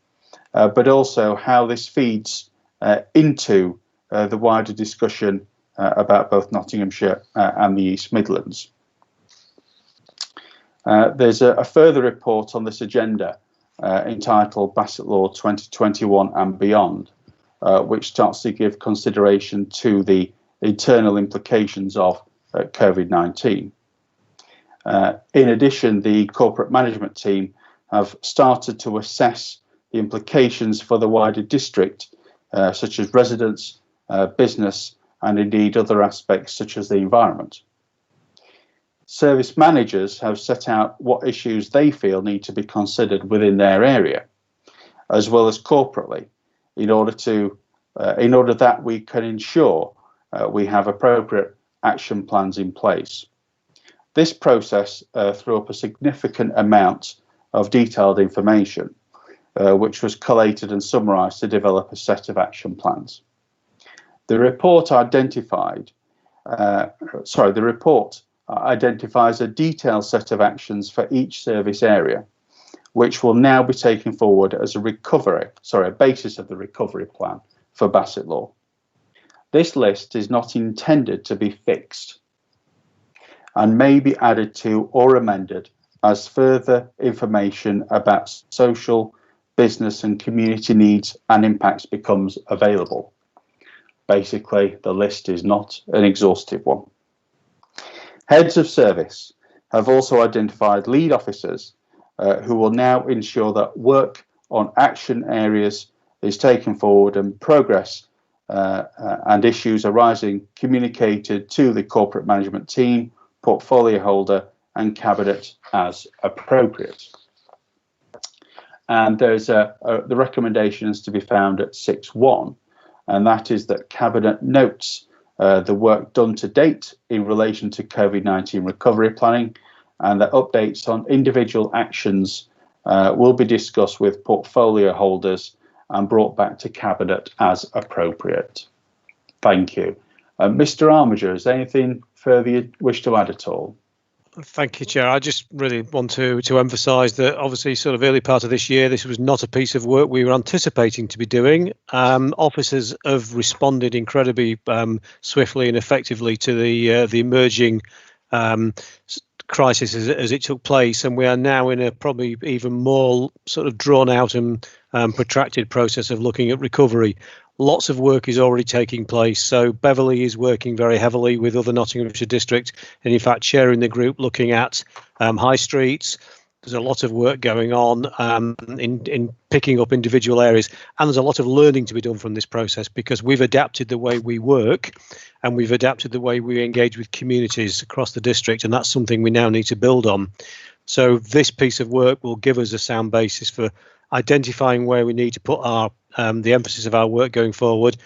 but also how this feeds into the wider discussion about both Nottinghamshire and the East Midlands. There's a further report on this agenda entitled Bassetlaw 2021 and Beyond, which starts to give consideration to the internal implications of COVID-19. In addition, the corporate management team have started to assess the implications for the wider district, such as residents, business, and indeed other aspects such as the environment. Service managers have set out what issues they feel need to be considered within their area, as well as corporately, in order that we can ensure we have appropriate action plans in place. This process threw up a significant amount of detailed information, which was collated and summarised to develop a set of action plans. The report identifies a detailed set of actions for each service area, which will now be taken forward as a basis of the recovery plan for Bassetlaw. This list is not intended to be fixed and may be added to or amended as further information about social, business and community needs and impacts becomes available. Basically, the list is not an exhaustive one. Heads of service have also identified lead officers who will now ensure that work on action areas is taken forward and progress and issues arising communicated to the corporate management team, portfolio holder and cabinet as appropriate. And there's the recommendations to be found at 6.1, and that is that cabinet notes the work done to date in relation to COVID-19 recovery planning, and that updates on individual actions will be discussed with portfolio holders and brought back to cabinet as appropriate. Thank you. Mr. Armiger, is there anything further you wish to add at all? Thank you, Chair. I just really want to emphasise that obviously sort of early part of this year, this was not a piece of work we were anticipating to be doing. Officers have responded incredibly swiftly and effectively to the emerging crisis as it took place, and we are now in a probably even more sort of drawn out and protracted process of looking at recovery. Lots of work is already taking place. So Beverley is working very heavily with other Nottinghamshire districts, and in fact chairing the group looking at high streets, There's a lot of work going on in picking up individual areas, and there's a lot of learning to be done from this process, because we've adapted the way we work and we've adapted the way we engage with communities across the district, and that's something we now need to build on. So this piece of work will give us a sound basis for identifying where we need to put our the emphasis of our work going forward,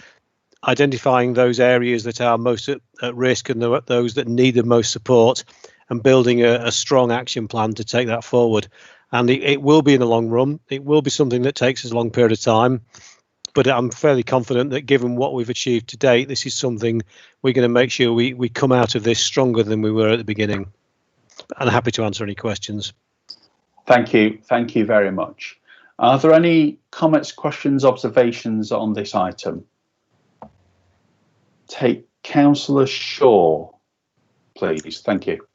identifying those areas that are most at risk and those that need the most support, and building a strong action plan to take that forward. And it will be in the long run. It will be something that takes us a long period of time, but I'm fairly confident that given what we've achieved to date, this is something we're going to make sure we come out of this stronger than we were at the beginning. And happy to answer any questions. Thank you. Thank you very much. Are there any comments, questions, observations on this item? Take Councillor Shaw, please. Thank you.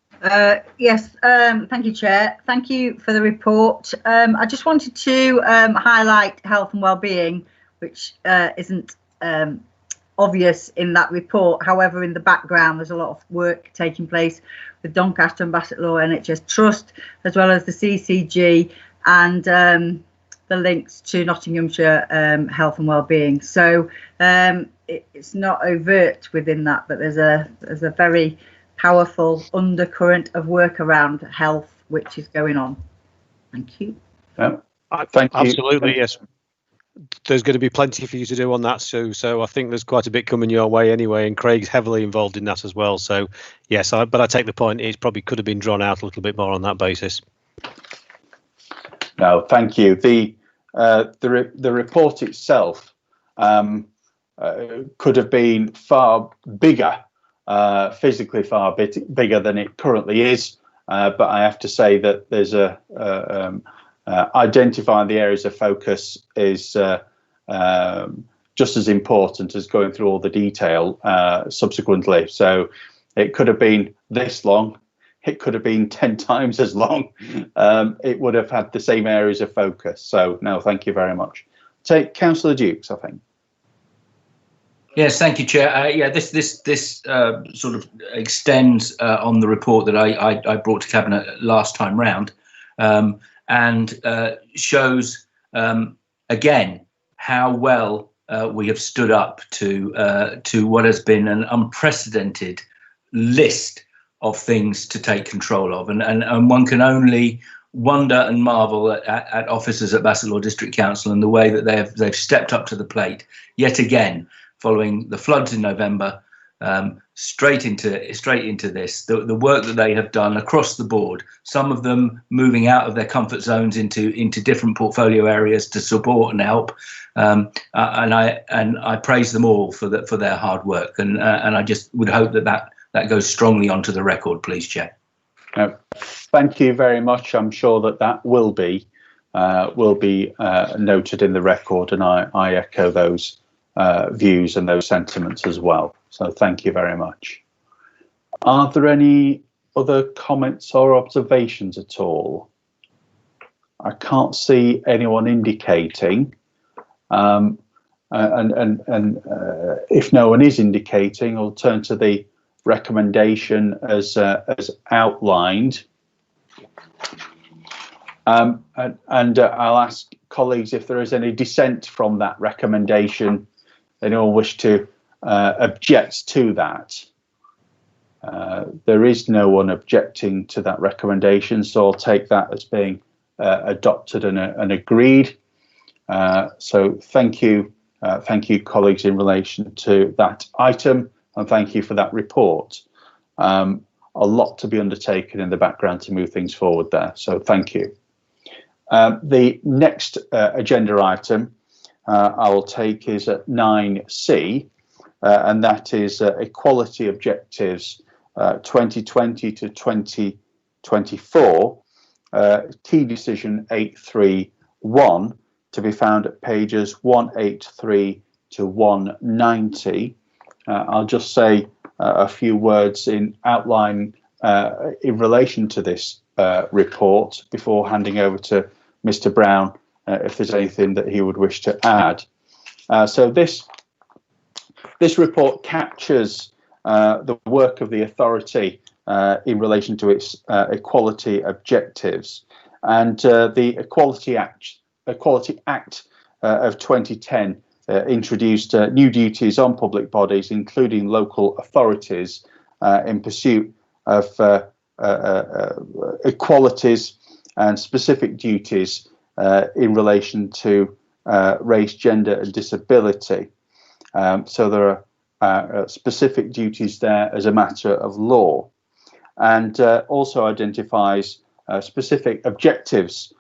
Yes, thank you, Chair. Thank you for the report. I just wanted to highlight health and wellbeing, which isn't obvious in that report. However, in the background, there's a lot of work taking place with Doncaster and Bassetlaw NHS Trust, as well as the CCG and the links to Nottinghamshire Health and Wellbeing. So it's not overt within that, but there's a very powerful undercurrent of work around health which is going on. Thank you. Thank you. Absolutely, yes. There's going to be plenty for you to do on that, Sue. So I think there's quite a bit coming your way anyway, and Craig's heavily involved in that as well. So yes, but I take the point. It probably could have been drawn out a little bit more on that basis. No, thank you. The report itself could have been far bigger, physically far bigger than it currently is. But I have to say that there's identifying the areas of focus is just as important as going through all the detail subsequently. So it could have been this long. It could have been 10 times as long. It would have had the same areas of focus. So no, thank you very much. Take Councillor Dukes, I think. Yes, thank you, Chair. Yeah, this sort of extends on the report that I brought to Cabinet last time round, and shows again how well we have stood up to what has been an unprecedented list of things to take control of, and one can only wonder and marvel at officers at Bassetlaw District Council and the way that they've stepped up to the plate yet again, following the floods in November, straight into this. The work that they have done across the board, some of them moving out of their comfort zones into different portfolio areas to support and help, and I praise them all for their hard work, and I just would hope that goes strongly onto the record, please, Chair. Thank you very much. I'm sure that will be noted in the record, and I echo those views and those sentiments as well. So thank you very much. Are there any other comments or observations at all? I can't see anyone indicating. And if no one is indicating, I'll turn to the recommendation as outlined. And I'll ask colleagues if there is any dissent from that recommendation. Anyone wish to object to that? There is no one objecting to that recommendation, so I'll take that as being adopted and agreed. So thank you, colleagues, in relation to that item, and thank you for that report. A lot to be undertaken in the background to move things forward there, so thank you. The next agenda item I will take is at 9C, and that is Equality Objectives 2020 to 2024, key decision 831, to be found at pages 183 to 190. I'll just say a few words in outline in relation to this report before handing over to Mr. Brown if there's anything that he would wish to add. So this report captures the work of the authority in relation to its equality objectives, And the Equality Act of 2010 introduced new duties on public bodies, including local authorities, in pursuit of equalities and specific duties in relation to race, gender and disability. So there are specific duties there as a matter of law, and also identifies specific objectives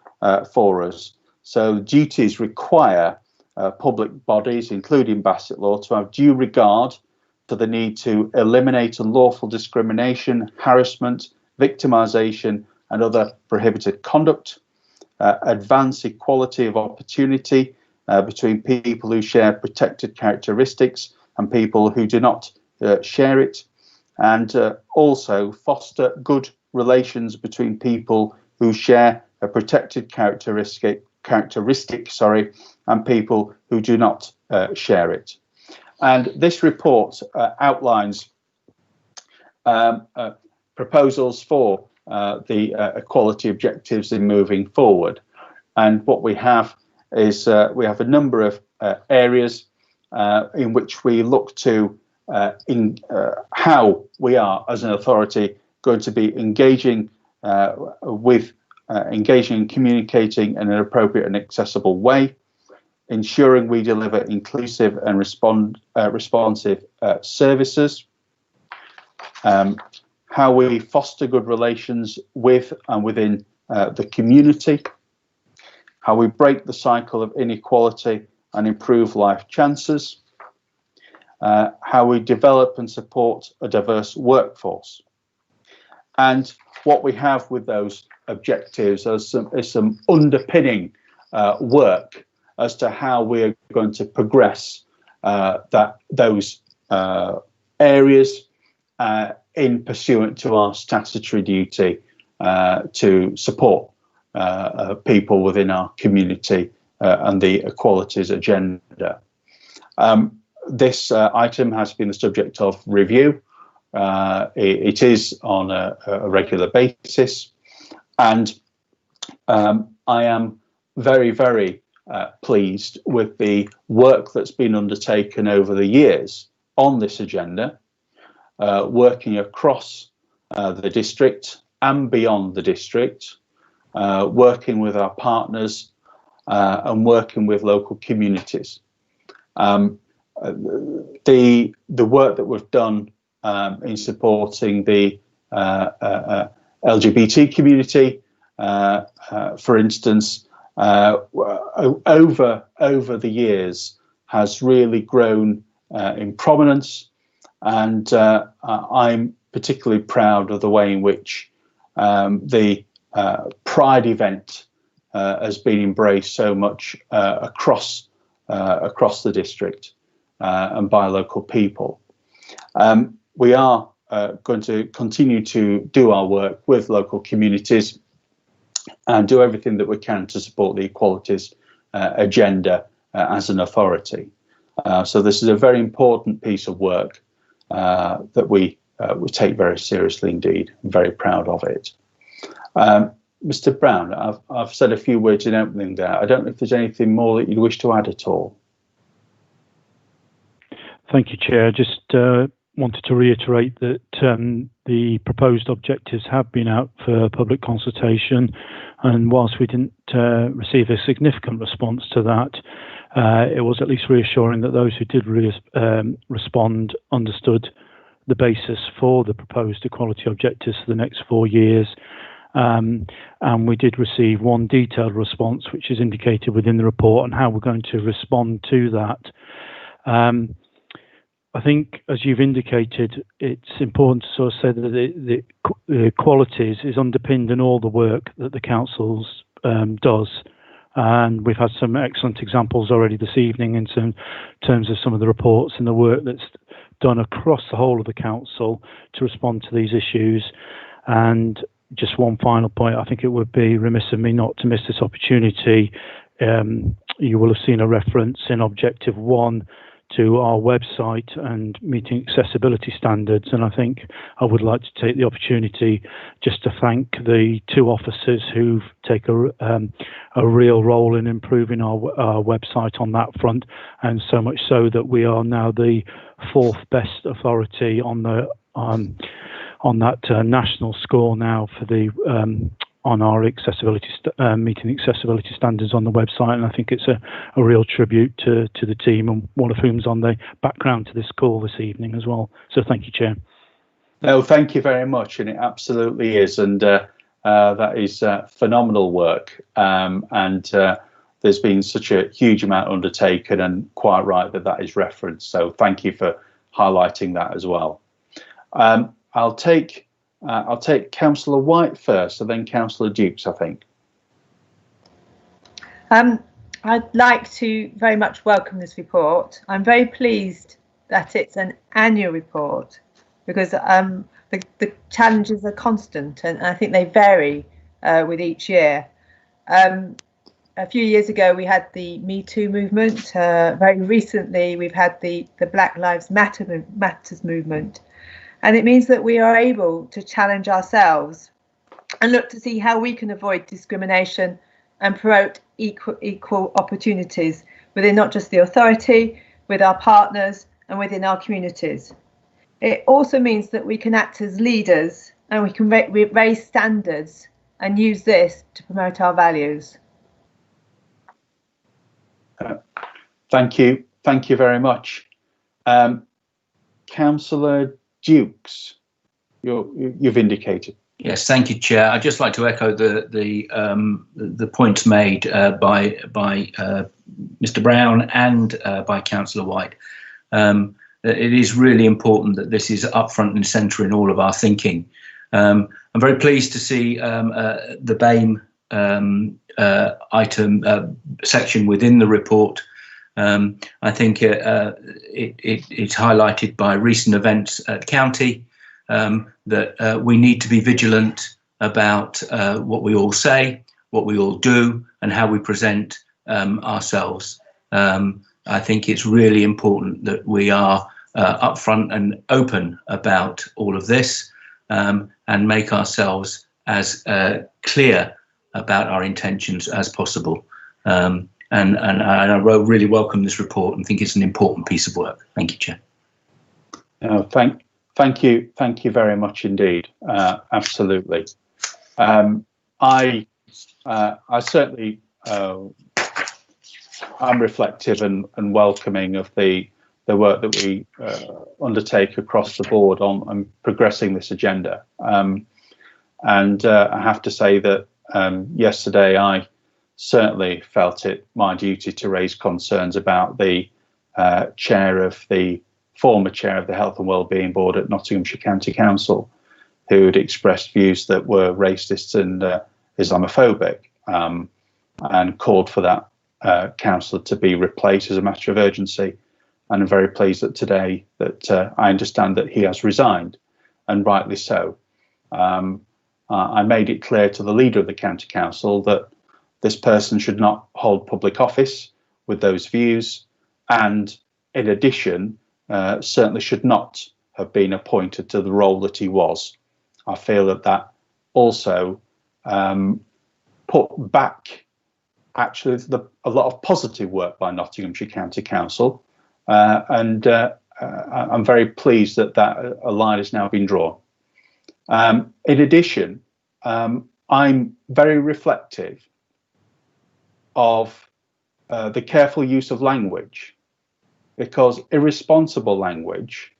for us. So duties require public bodies, including Bassett Law, to have due regard to the need to eliminate unlawful discrimination, harassment, victimisation and other prohibited conduct, advance equality of opportunity between people who share protected characteristics and people who do not share it, and also foster good relations between people who share a protected characteristic, and people who do not share it. And this report outlines proposals for the equality objectives in moving forward. And what we have is we have a number of areas in which we look to how we are as an authority going to be engaging engaging and communicating in an appropriate and accessible way, ensuring we deliver inclusive and responsive services, how we foster good relations with and within the community, how we break the cycle of inequality and improve life chances, how we develop and support a diverse workforce. And what we have with those objectives is some underpinning work as to how we're going to progress those areas in pursuant to our statutory duty to support people within our community and the equalities agenda. This item has been the subject of review. It is on a regular basis, and I am very, very pleased with the work that's been undertaken over the years on this agenda, working across the district and beyond the district, working with our partners and working with local communities. The work that we've done in supporting the LGBT community, for instance, over the years has really grown in prominence, and I'm particularly proud of the way in which the Pride event has been embraced so much across the district and by local people. We are going to continue to do our work with local communities and do everything that we can to support the equalities agenda as an authority. So this is a very important piece of work that we take very seriously indeed. I'm very proud of it. Mr. Brown, I've said a few words in opening there. I don't know if there's anything more that you'd wish to add at all. Thank you, Chair. Just wanted to reiterate that the proposed objectives have been out for public consultation, and whilst we didn't receive a significant response to that, it was at least reassuring that those who did respond understood the basis for the proposed equality objectives for the next 4 years. And we did receive one detailed response, which is indicated within the report, on how we're going to respond to that. I think, as you've indicated, it's important to sort of say that the equalities is underpinned in all the work that the council's does. And we've had some excellent examples already this evening in terms of some of the reports and the work that's done across the whole of the council to respond to these issues. And just one final point, I think it would be remiss of me not to miss this opportunity. You will have seen a reference in Objective 1 to our website and meeting accessibility standards. And I think I would like to take the opportunity just to thank the 2 officers who've taken a real role in improving our website on that front, and so much so that we are now the 4th best authority on the on that national score now for the on our accessibility meeting accessibility standards on the website. And I think it's a real tribute to the team, and one of whom's on the background to this call this evening as well. So thank you, Chair. No, thank you very much, and it absolutely is, and that is phenomenal work, and there's been such a huge amount undertaken, and quite right that is referenced, so thank you for highlighting that as well. I'll take Councillor White first, and then Councillor Dukes, I think. I'd like to very much welcome this report. I'm very pleased that it's an annual report, because the challenges are constant, and I think they vary with each year. A few years ago, we had the Me Too movement. Very recently, we've had the Black Lives Matters movement. And it means that we are able to challenge ourselves and look to see how we can avoid discrimination and promote equal opportunities within not just the authority, with our partners and within our communities. It also means that we can act as leaders, and we can raise standards and use this to promote our values. Thank you very much. Councillor Dukes, you've indicated. Yes, thank you, Chair. I'd just like to echo the points made by Mr. Brown and by Councillor White. It is really important that this is up front and centre in all of our thinking. I'm very pleased to see the BAME item section within the report. I think it's highlighted by recent events at county that we need to be vigilant about what we all say, what we all do, and how we present ourselves. I think it's really important that we are upfront and open about all of this, and make ourselves as clear about our intentions as possible. And I really welcome this report and think it's an important piece of work. Thank you, Chair. Thank you very much indeed. Absolutely. I certainly I'm reflective and welcoming of the work that we undertake across the board on progressing this agenda. And I have to say that yesterday I certainly felt it my duty to raise concerns about the former chair of the Health and Wellbeing Board at Nottinghamshire County Council, who had expressed views that were racist and Islamophobic, and called for that councillor to be replaced as a matter of urgency. And I'm very pleased that today that I understand that he has resigned, and rightly so. I made it clear to the leader of the county council that this person should not hold public office with those views, and in addition, certainly should not have been appointed to the role that he was. I feel that also put back actually a lot of positive work by Nottinghamshire County Council, and I'm very pleased that a line has now been drawn. In addition, I'm very reflective of the careful use of language, because irresponsible language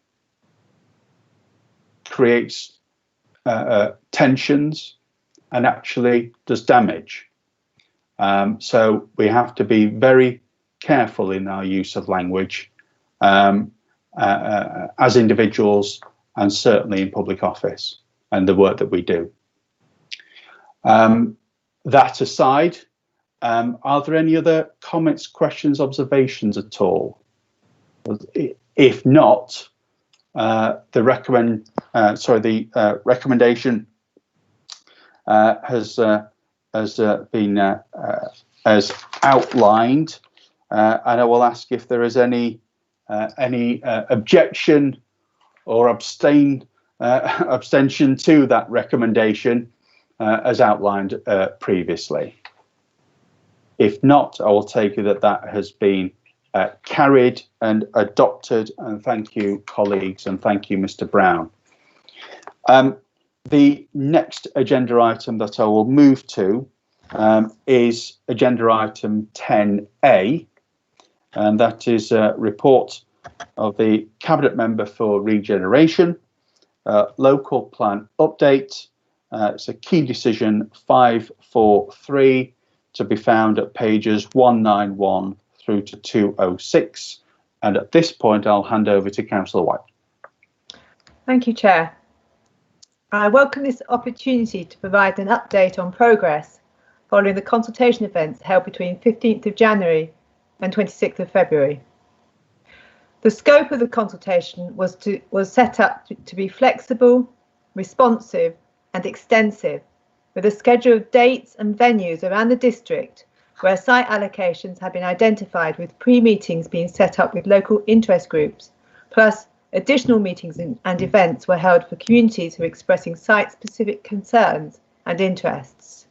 creates tensions and actually does damage. So we have to be very careful in our use of language as individuals, and certainly in public office and the work that we do. That aside, are there any other comments, questions, observations at all? If not, the recommendation has been as outlined, and I will ask if there is any Any objection or abstention to that recommendation as outlined previously? If not, I will take it that that has been carried and adopted, and thank you, colleagues, and thank you, Mr. Brown. The next agenda item that I will move to is agenda item 10A, and that is a report of the Cabinet Member for Regeneration, local plan update. It's a key decision 543 to be found at pages 191 through to 206. And at this point, I'll hand over to Councillor White. Thank you, Chair. I welcome this opportunity to provide an update on progress following the consultation events held between 15th of January and 26th of February. The scope of the consultation was set up to be flexible, responsive and extensive, with a schedule of dates and venues around the district where site allocations have been identified, with pre-meetings being set up with local interest groups, plus additional meetings and events were held for communities who are expressing site-specific concerns and interests.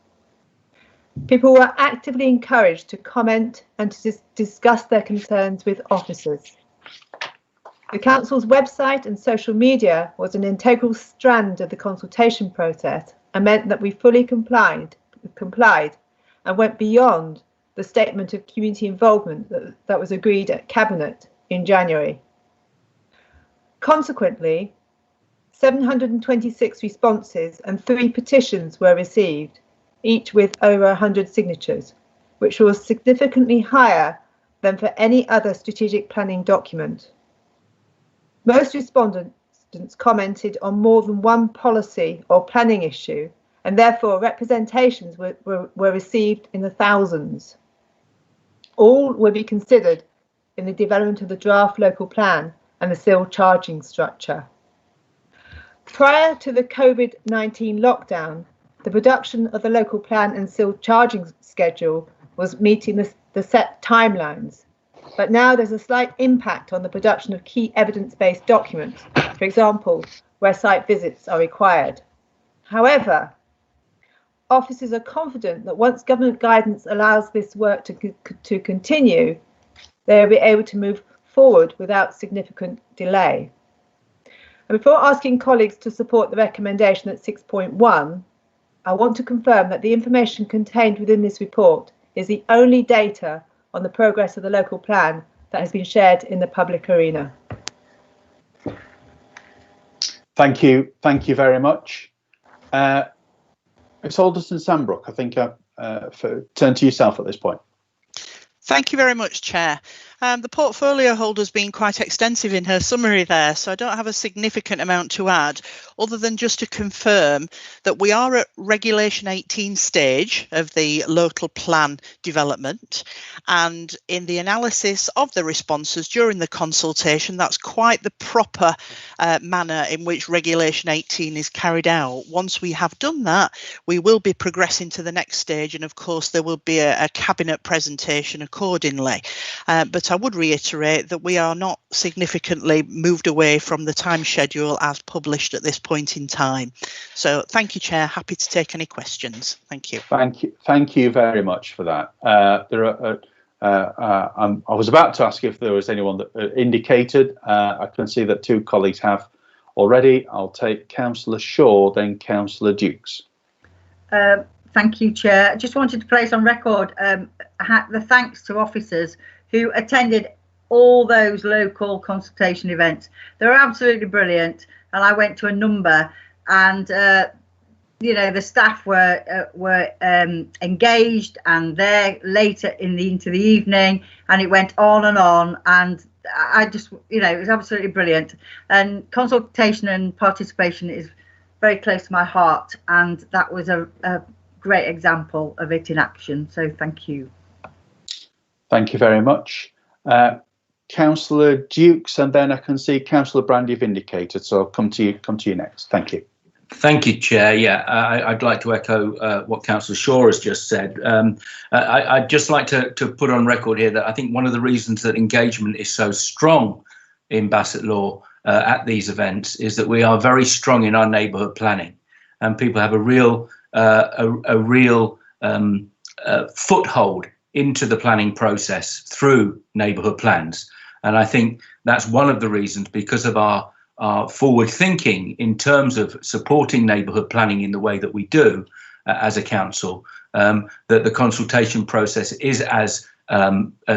People were actively encouraged to comment and to discuss their concerns with officers. The Council's website and social media was an integral strand of the consultation process and meant that we fully complied and went beyond the statement of community involvement that was agreed at Cabinet in January. Consequently, 726 responses and 3 petitions were received, each with over 100 signatures, which was significantly higher than for any other strategic planning document. Most respondents commented on more than one policy or planning issue, and therefore representations were received in the thousands. All will be considered in the development of the draft local plan and the SIL charging structure. Prior to the COVID-19 lockdown, the production of the local plan and SIL charging schedule was meeting the set timelines, but now there's a slight impact on the production of key evidence-based documents, for example, where site visits are required. However, officers are confident that once government guidance allows this work to continue, they will be able to move forward without significant delay. And before asking colleagues to support the recommendation at 6.1, I want to confirm that the information contained within this report is the only data on the progress of the local plan that has been shared in the public arena. Thank you very much. Ms. Alderson-Sandbrook, I think turn to yourself at this point. Thank you very much, Chair. The portfolio holder's been quite extensive in her summary there, so I don't have a significant amount to add, other than just to confirm that we are at Regulation 18 stage of the local plan development, and in the analysis of the responses during the consultation, that's quite the proper manner in which Regulation 18 is carried out. Once we have done that, we will be progressing to the next stage, and of course there will be a cabinet presentation accordingly. But I would reiterate that we are not significantly moved away from the time schedule as published at this point in time. So thank you, Chair. Happy to take any questions. Thank you. Thank you very much for that. I was about to ask if there was anyone that indicated. I can see that 2 colleagues have already. I'll take Councillor Shaw, then Councillor Dukes. Thank you, Chair. I just wanted to place on record the thanks to officers who attended all those local consultation events. They were absolutely brilliant, and I went to a number, and you know, the staff were engaged and there later into the evening, and it went on, and I just, you know, it was absolutely brilliant. And consultation and participation is very close to my heart, and that was a great example of it in action. So thank you. Thank you very much. Councillor Dukes, and then I can see Councillor Brand, you've indicated, so I'll come to you next. Thank you. Thank you, Chair. Yeah, I'd like to echo what Councillor Shaw has just said. I'd just like to put on record here that I think one of the reasons that engagement is so strong in Basset Law at these events is that we are very strong in our neighbourhood planning, and people have a real foothold into the planning process through neighbourhood plans. And I think that's one of the reasons, because of our forward thinking in terms of supporting neighbourhood planning in the way that we do as a council, that the consultation process is as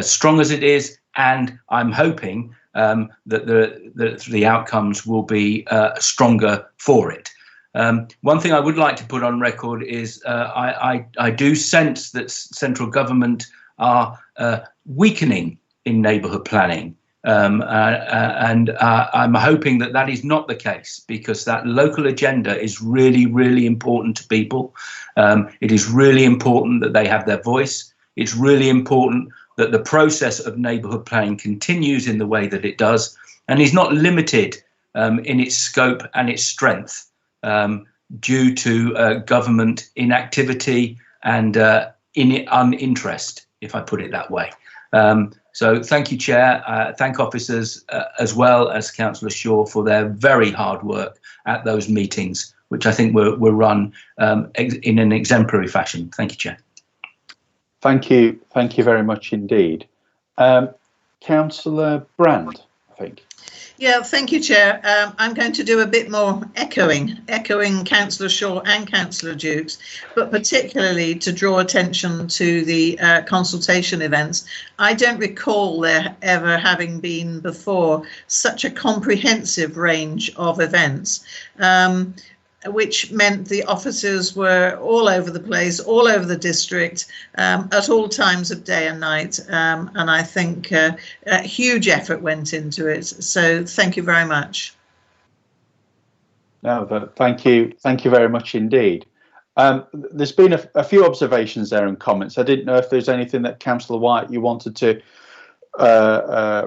strong as it is, and I'm hoping that the outcomes will be stronger for it. One thing I would like to put on record is I do sense that central government are weakening in neighbourhood planning. And I'm hoping that that is not the case, because that local agenda is really, really important to people. It is really important that they have their voice. It's really important that the process of neighbourhood planning continues in the way that it does, and is not limited in its scope and its strength due to government inactivity and uninterest, if I put it that way. So thank you, Chair. Thank officers as well as Councillor Shaw for their very hard work at those meetings, which I think were run in an exemplary fashion. Thank you, Chair. Thank you very much indeed. Councillor Brand, I think. Yeah, thank you, Chair. I'm going to do a bit more echoing Councillor Shaw and Councillor Dukes, but particularly to draw attention to the consultation events. I don't recall there ever having been before such a comprehensive range of events, which meant the officers were all over the place, all over the district, at all times of day and night. And I think a huge effort went into it. So thank you very much. No, but thank you very much indeed. There's been a few observations there and comments. I didn't know if there's anything that Councillor White you wanted to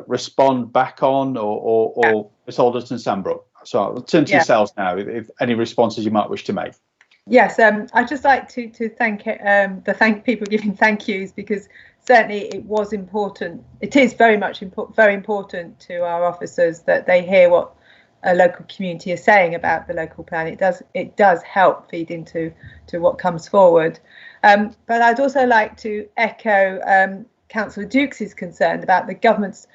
respond back on, or Ms Alderton Sandbrook. So I'll turn to yourselves now, if any responses you might wish to make. Yes, I'd just like to thank people giving thank yous, because certainly it was important. It is very important to our officers that they hear what a local community is saying about the local plan. It does help feed into what comes forward. But I'd also like to echo Councillor Dukes' concern about the government's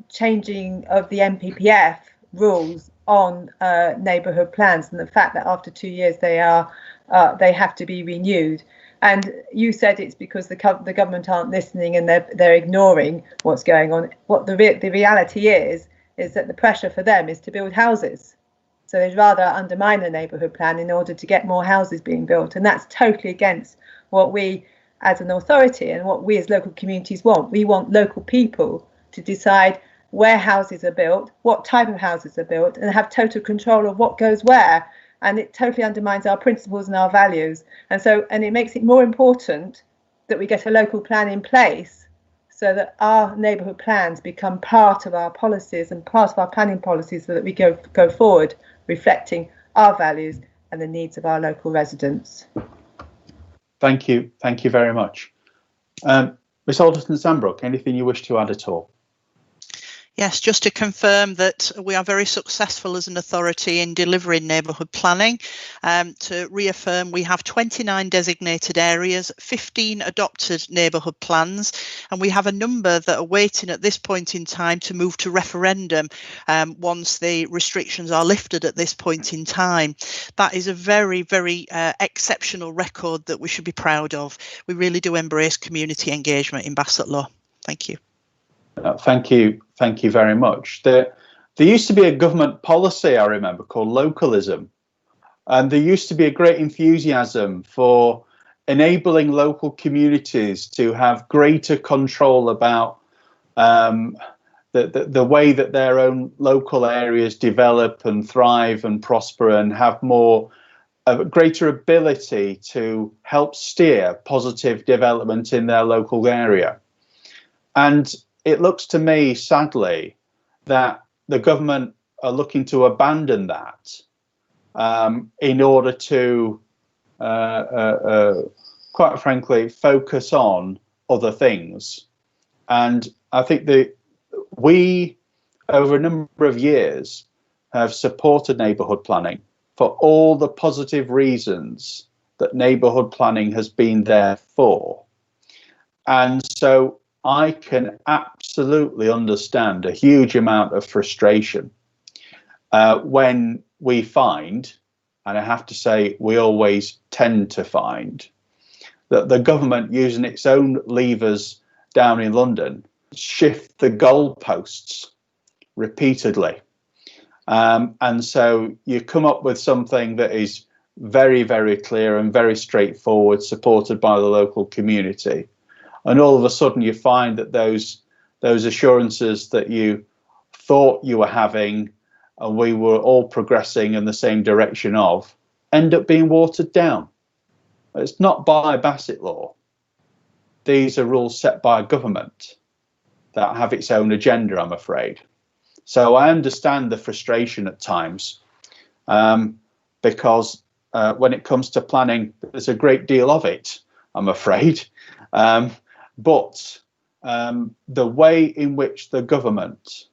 changing of the NPPF rules on neighbourhood plans, and the fact that after 2 years they have to be renewed. And you said it's because the government aren't listening and they're ignoring what's going on. What the reality is that the pressure for them is to build houses. So they'd rather undermine the neighbourhood plan in order to get more houses being built, and that's totally against what we as an authority and what we as local communities want. We want local people to decide where houses are built, what type of houses are built, and have total control of what goes where. And it totally undermines our principles and our values. And it makes it more important that we get a local plan in place so that our neighbourhood plans become part of our policies and part of our planning policies, so that we go forward reflecting our values and the needs of our local residents. Thank you very much. Ms Alderton Sandbrook, anything you wish to add at all? Yes, just to confirm that we are very successful as an authority in delivering neighbourhood planning. To reaffirm, we have 29 designated areas, 15 adopted neighbourhood plans, and we have a number that are waiting at this point in time to move to referendum once the restrictions are lifted at this point in time. That is a very, very exceptional record that we should be proud of. We really do embrace community engagement in Basset Law. Thank you. Thank you very much. There used to be a government policy, I remember, called localism, and there used to be a great enthusiasm for enabling local communities to have greater control about the way that their own local areas develop and thrive and prosper, and have a greater ability to help steer positive development in their local area. And it looks to me, sadly, that the government are looking to abandon that in order to, quite frankly, focus on other things. And I think that we, over a number of years, have supported neighbourhood planning for all the positive reasons that neighbourhood planning has been there for. And so I can absolutely understand a huge amount of frustration when we find, and I have to say we always tend to find, that the government, using its own levers down in London, shift the goalposts repeatedly. And so you come up with something that is very, very clear and very straightforward, supported by the local community. And all of a sudden you find that those assurances that you thought you were having and we were all progressing in the same direction of, end up being watered down. It's not by Bassett law. These are rules set by government that have its own agenda, I'm afraid. So I understand the frustration at times, because when it comes to planning, there's a great deal of it, I'm afraid. But the way in which the government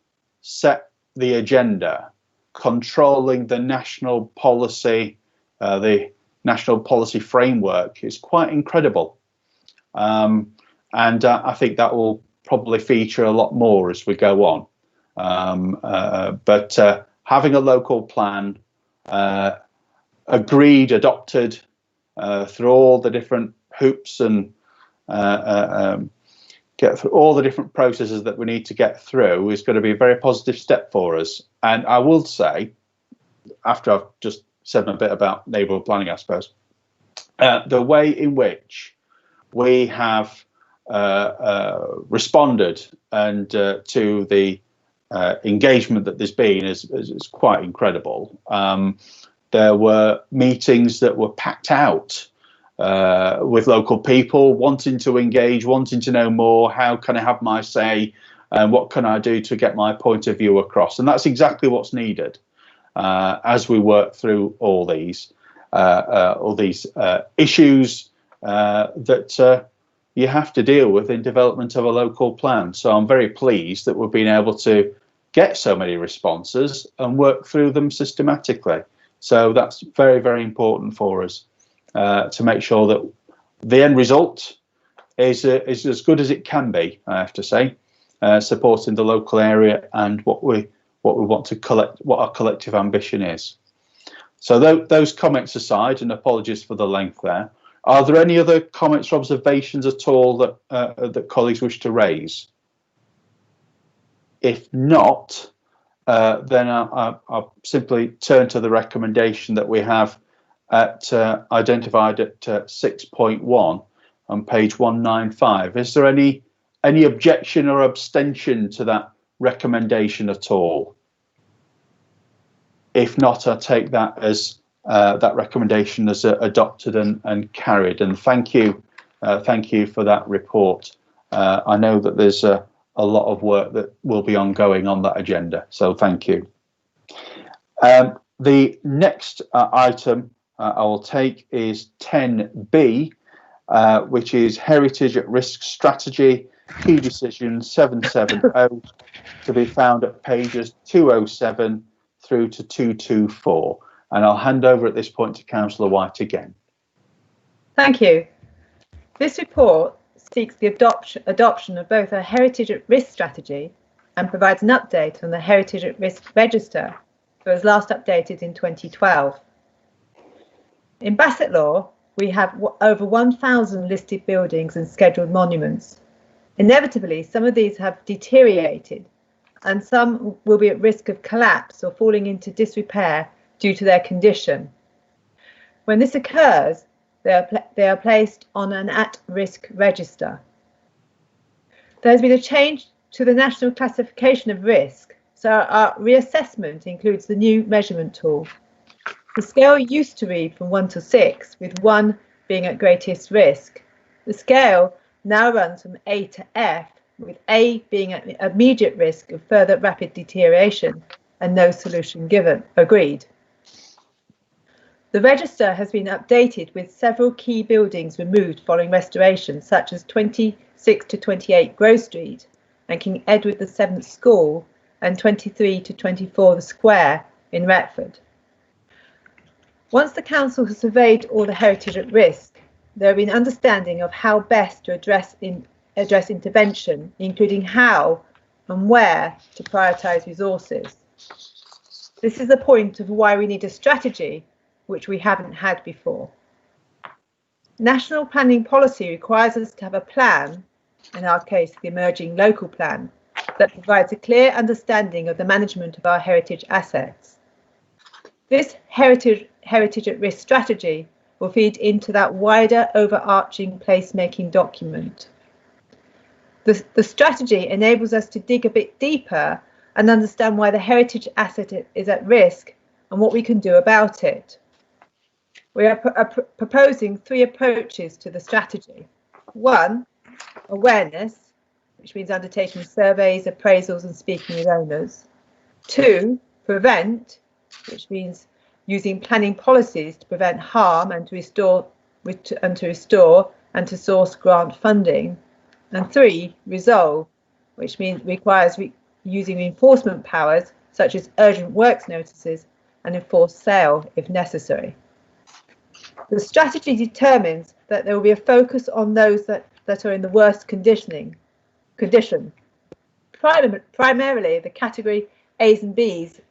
set the agenda, controlling the national policy framework, is quite incredible. And I think that will probably feature a lot more as we go on. But having a local plan agreed, adopted through all the different hoops and get through all the different processes that we need to get through is going to be a very positive step for us. And I will say, after I've just said a bit about neighbourhood planning, I suppose, the way in which we have responded and to the engagement that there's been is quite incredible. There were meetings that were packed out with local people wanting to engage, wanting to know more. How can I have my say? And what can I do to get my point of view across? And that's exactly what's needed as we work through all these issues that you have to deal with in development of a local plan. So I'm very pleased that we've been able to get so many responses and work through them systematically. So that's very, very important for us to make sure that the end result is as good as it can be, I have to say, supporting the local area and what we want to collect, what our collective ambition is. So those comments aside, and apologies for the length there, are there any other comments or observations at all that that colleagues wish to raise? If not, then I'll simply turn to the recommendation that we have identified at 6.1 on page 195. Is there any objection or abstention to that recommendation at all? If not, I'll take that as that recommendation as adopted and carried. And thank you for that report. I know that there's a lot of work that will be ongoing on that agenda, so thank you. The next item I will take is 10B, which is Heritage at Risk Strategy, Key Decision 770, to be found at pages 207 through to 224. And I'll hand over at this point to Councillor White again. Thank you. This report seeks the adoption of both a Heritage at Risk strategy and provides an update on the Heritage at Risk register that was last updated in 2012. In Bassett law, we have over 1,000 listed buildings and scheduled monuments. Inevitably, some of these have deteriorated and some will be at risk of collapse or falling into disrepair due to their condition. When this occurs, they are placed on an at-risk register. There has been a change to the national classification of risk, so our reassessment includes the new measurement tool. The scale used to read from 1 to 6, with 1 being at greatest risk. The scale now runs from A to F, with A being at immediate risk of further rapid deterioration and no solution given. Agreed. The register has been updated with several key buildings removed following restoration, such as 26 to 28 Grove Street and King Edward VII School, and 23 to 24 The Square in Retford. Once the council has surveyed all the heritage at risk, there will be an understanding of how best to address intervention, including how and where to prioritise resources. This is the point of why we need a strategy, which we haven't had before. National planning policy requires us to have a plan, in our case the emerging local plan, that provides a clear understanding of the management of our heritage assets. This heritage at risk strategy will feed into that wider overarching placemaking document. The strategy enables us to dig a bit deeper and understand why the heritage asset is at risk and what we can do about it. We are proposing 3 approaches to the strategy. 1, awareness, which means undertaking surveys, appraisals and speaking with owners. 2, prevent, which means using planning policies to prevent harm and to restore and to source grant funding. And 3, resolve, which means requires using enforcement powers such as urgent works notices and enforced sale if necessary. The strategy determines that there will be a focus on those that are in the worst condition. Primarily the category A's and B's,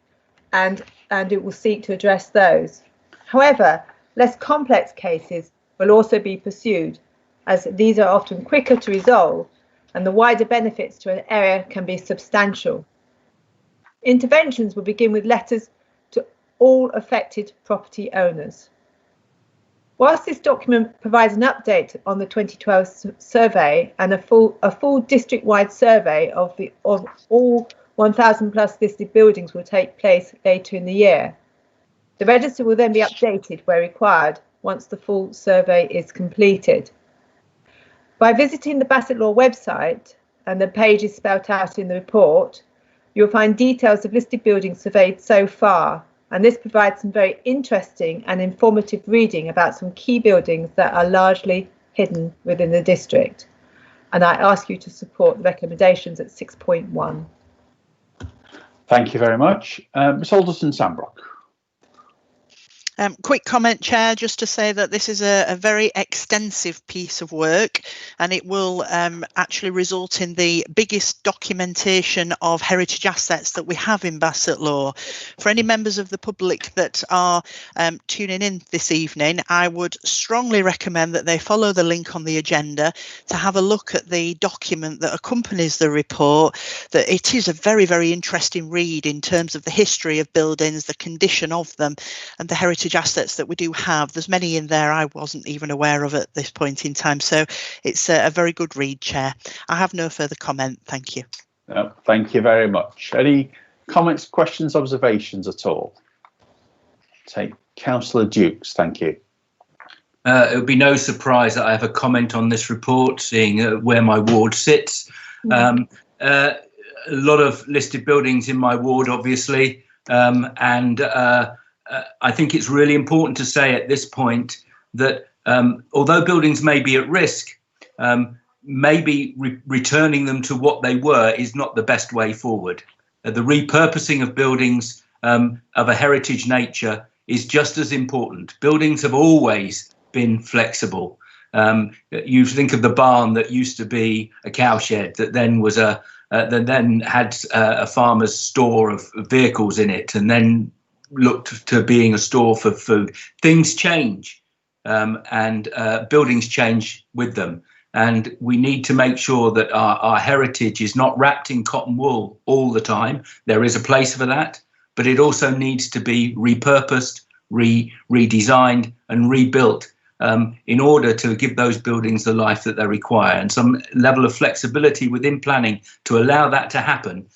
and it will seek to address those. However, less complex cases will also be pursued, as these are often quicker to resolve and the wider benefits to an area can be substantial. Interventions will begin with letters to all affected property owners. Whilst this document provides an update on the 2012 survey and a full district-wide survey of all 1,000 plus listed buildings will take place later in the year, the register will then be updated where required once the full survey is completed. By visiting the Bassett Law website, and the page is spelt out in the report, you'll find details of listed buildings surveyed so far, and this provides some very interesting and informative reading about some key buildings that are largely hidden within the district. And I ask you to support the recommendations at 6.1. Thank you very much. Ms Alderson-Sambrook. Quick comment, Chair, just to say that this is a very extensive piece of work, and it will actually result in the biggest documentation of heritage assets that we have in Bassett Law. For any members of the public that are tuning in this evening, I would strongly recommend that they follow the link on the agenda to have a look at the document that accompanies the report. That it is a very, very interesting read in terms of the history of buildings, the condition of them, and the heritage assets that we do have. There's many in there I wasn't even aware of at this point in time, so it's a very good read, Chair. I have no further comment. Thank you. Thank you very much. Any comments, questions, observations at all? Take Councillor Dukes. Thank you. It would be no surprise that I have a comment on this report, seeing where my ward sits. A lot of listed buildings in my ward, obviously, and I think it's really important to say at this point that although buildings may be at risk, maybe returning them to what they were is not the best way forward. The repurposing of buildings of a heritage nature is just as important. Buildings have always been flexible. You think of the barn that used to be a cowshed that then was that then had a farmer's store of vehicles in it, and then looked to being a store for food. Things change, and buildings change with them, and we need to make sure that our heritage is not wrapped in cotton wool all the time. There is a place for that, but it also needs to be repurposed, redesigned and rebuilt in order to give those buildings the life that they require, and some level of flexibility within planning to allow that to happen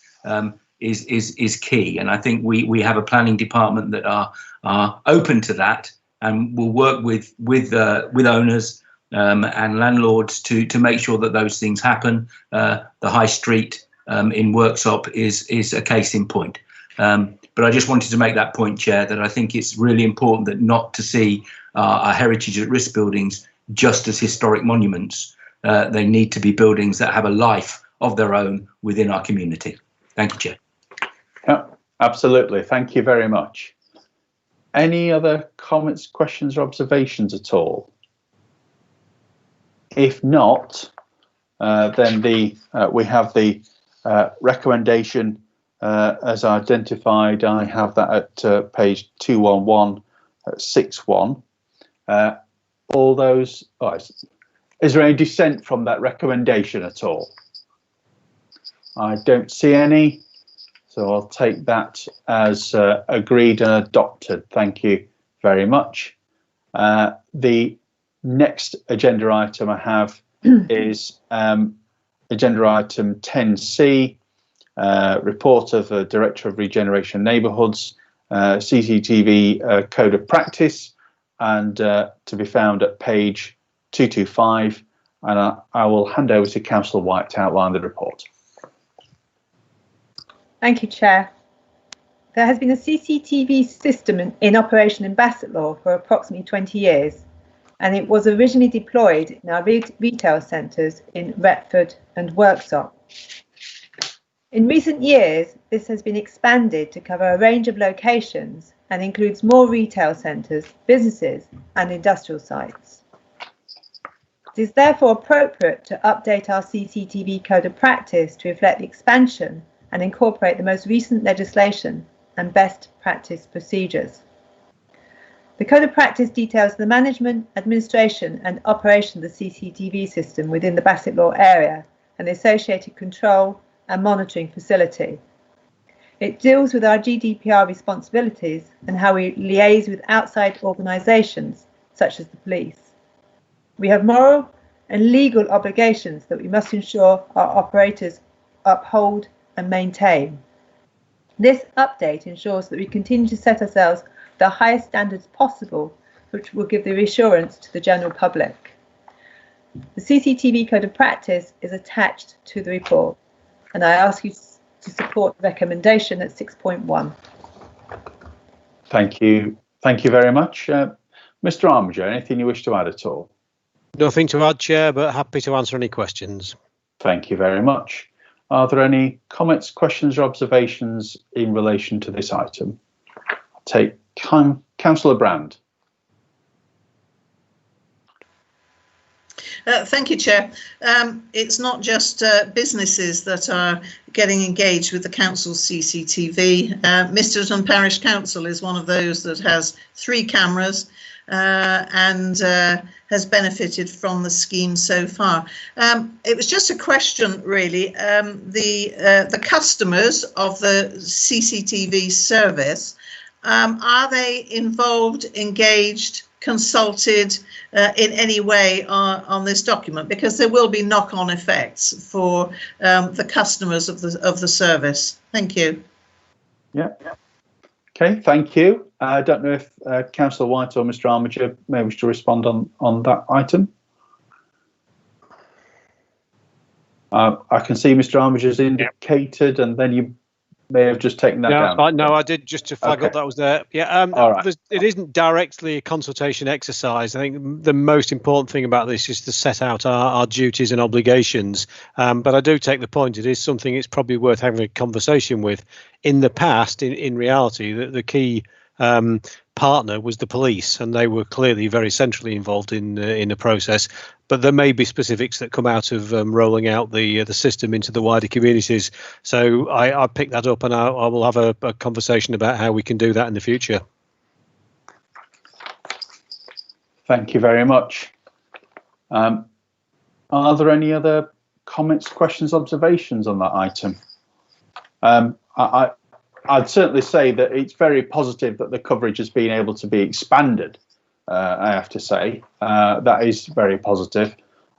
is key. And I think we have a planning department that are open to that and will work with owners and landlords to make sure that those things happen. The High Street in Worksop is a case in point. But I just wanted to make that point, Chair, that I think it's really important that not to see our heritage at risk buildings just as historic monuments. They need to be buildings that have a life of their own within our community. Thank you, Chair. Yeah, absolutely. Thank you very much. Any other comments, questions or observations at all? If not, then we have the recommendation as identified. I have that at page 21161. All those, is there any dissent from that recommendation at all? I don't see any, so I'll take that as agreed and adopted. Thank you very much. The next agenda item I have is agenda item 10C, report of the Director of Regeneration Neighbourhoods, CCTV Code of Practice, and to be found at page 225, and I will hand over to Councillor White to outline the report. Thank you, Chair. There has been a CCTV system in operation in Bassetlaw for approximately 20 years, and it was originally deployed in our retail centres in Retford and Worksop. In recent years, this has been expanded to cover a range of locations and includes more retail centres, businesses and industrial sites. It is therefore appropriate to update our CCTV Code of Practice to reflect the expansion and incorporate the most recent legislation and best practice procedures. The Code of Practice details the management, administration and operation of the CCTV system within the Bassetlaw area and the associated control and monitoring facility. It deals with our GDPR responsibilities and how we liaise with outside organisations such as the police. We have moral and legal obligations that we must ensure our operators uphold and maintain. This update ensures that we continue to set ourselves the highest standards possible, which will give the reassurance to the general public. The CCTV Code of Practice is attached to the report, and I ask you to support the recommendation at 6.1. Thank you. Thank you very much. Mr. Armiger, anything you wish to add at all? Nothing to add, Chair, but happy to answer any questions. Thank you very much. Are there any comments, questions or observations in relation to this item? I'll take Councillor Brand. Thank you, Chair. It's not just businesses that are getting engaged with the council's CCTV. Misterton Parish Council is one of those that has 3 cameras and has benefited from the scheme so far. It was just a question, really. The customers of the CCTV service, are they involved, engaged, consulted in any way on this document? Because there will be knock-on effects for the customers of the service. Thank you. Yeah. Okay, thank you. I don't know if Councillor White or Mr. Armiger may wish to respond on that item. I can see Mr. Armiger's indicated, and then you may have just taken that down. No, I did, just to flag up that was there. Yeah, all right. It isn't directly a consultation exercise. I think the most important thing about this is to set out our duties and obligations. But I do take the point. It is something it's probably worth having a conversation with. In the past, in reality, the key partner was the police, and they were clearly very centrally involved in the process. But there may be specifics that come out of rolling out the system into the wider communities. So I pick that up, and I will have a conversation about how we can do that in the future. Thank you very much. Are there any other comments, questions, observations on that item? I'd certainly say that it's very positive that the coverage has been able to be expanded. I have to say that is very positive,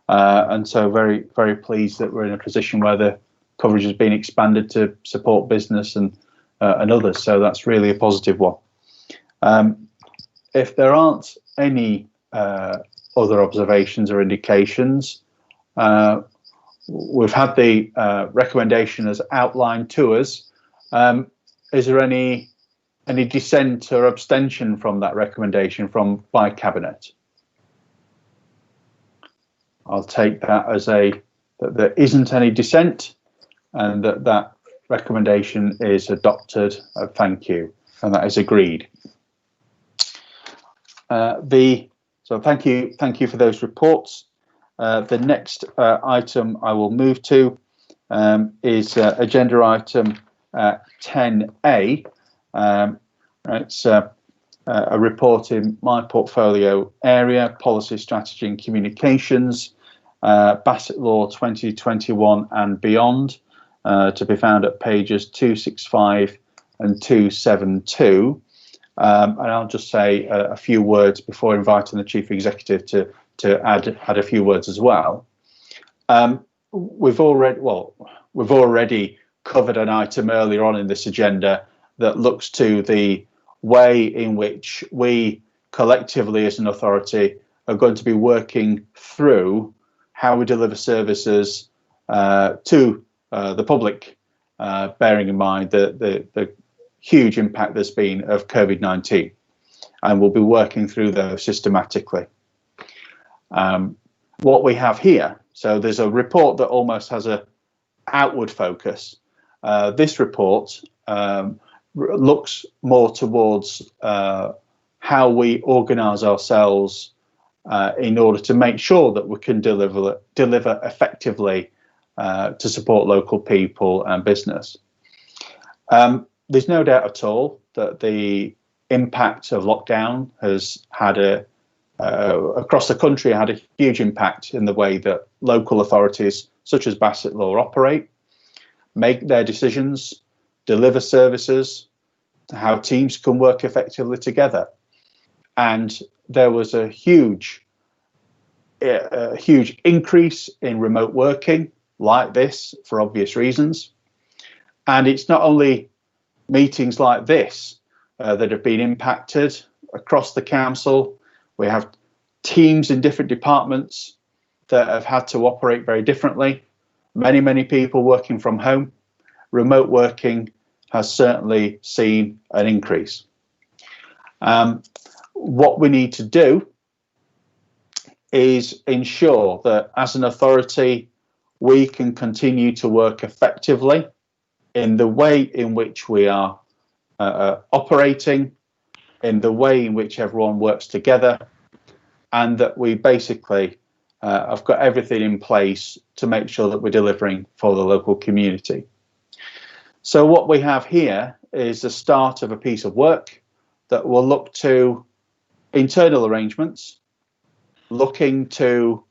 and so very, very pleased that we're in a position where the coverage has been expanded to support business and others. So that's really a positive one. If there aren't any other observations or indications, we've had the recommendation as outlined to us. is there any dissent or abstention from that recommendation by Cabinet? I'll take that as that there isn't any dissent and that recommendation is adopted. Thank you, and that is agreed. So thank you for those reports. The next item I will move to is agenda item 10A. It's a report in my portfolio area, policy, strategy and communications, Bassett Law 2021 and beyond, to be found at pages 265 and 272. And I'll just say a few words before inviting the Chief Executive to add a few words as well. We've already covered an item earlier on in this agenda that looks to the way in which we collectively as an authority are going to be working through how we deliver services to the public, bearing in mind the huge impact there's been of COVID-19, and we'll be working through those systematically. What we have here, so there's a report that almost has a outward focus. This report looks more towards how we organise ourselves in order to make sure that we can deliver effectively to support local people and business. There's no doubt at all that the impact of lockdown has had across the country had a huge impact in the way that local authorities such as Bassett Law operate, make their decisions, deliver services, how teams can work effectively together. And there was a huge increase in remote working like this for obvious reasons. And it's not only meetings like this that have been impacted across the council. We have teams in different departments that have had to operate very differently. Many people working from home. Remote working has certainly seen an increase. What we need to do is ensure that as an authority, we can continue to work effectively in the way in which we are operating, in the way in which everyone works together, and that we basically have got everything in place to make sure that we're delivering for the local community. So what we have here is the start of a piece of work that will look to internal arrangements, looking to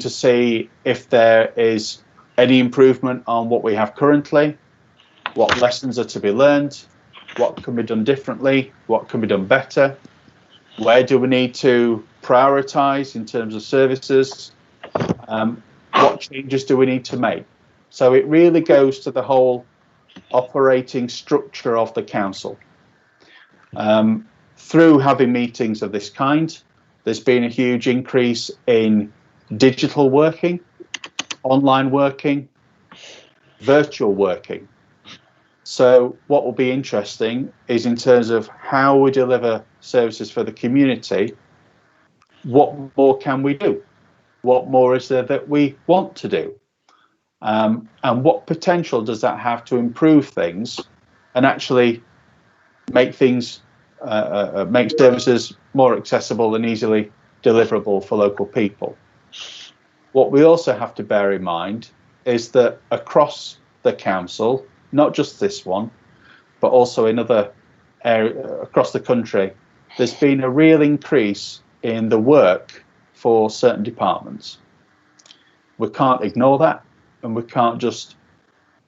see if there is any improvement on what we have currently, what lessons are to be learned, what can be done differently, what can be done better, where do we need to prioritise in terms of services, what changes do we need to make. So it really goes to the whole operating structure of the council. Through having meetings of this kind, there's been a huge increase in digital working, online working, virtual working. So what will be interesting is in terms of how we deliver services for the community, what more can we do? What more is there that we want to do? And what potential does that have to improve things and actually make things, make services more accessible and easily deliverable for local people? What we also have to bear in mind is that across the council, not just this one, but also in other areas across the country, there's been a real increase in the work for certain departments. We can't ignore that, and we can't just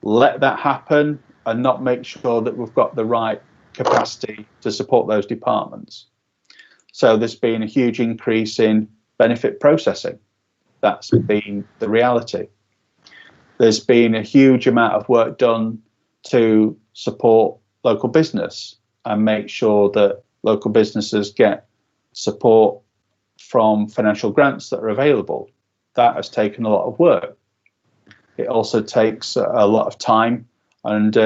let that happen and not make sure that we've got the right capacity to support those departments. So there's been a huge increase in benefit processing. That's been the reality. There's been a huge amount of work done to support local business and make sure that local businesses get support from financial grants that are available. That has taken a lot of work. It also takes a lot of time and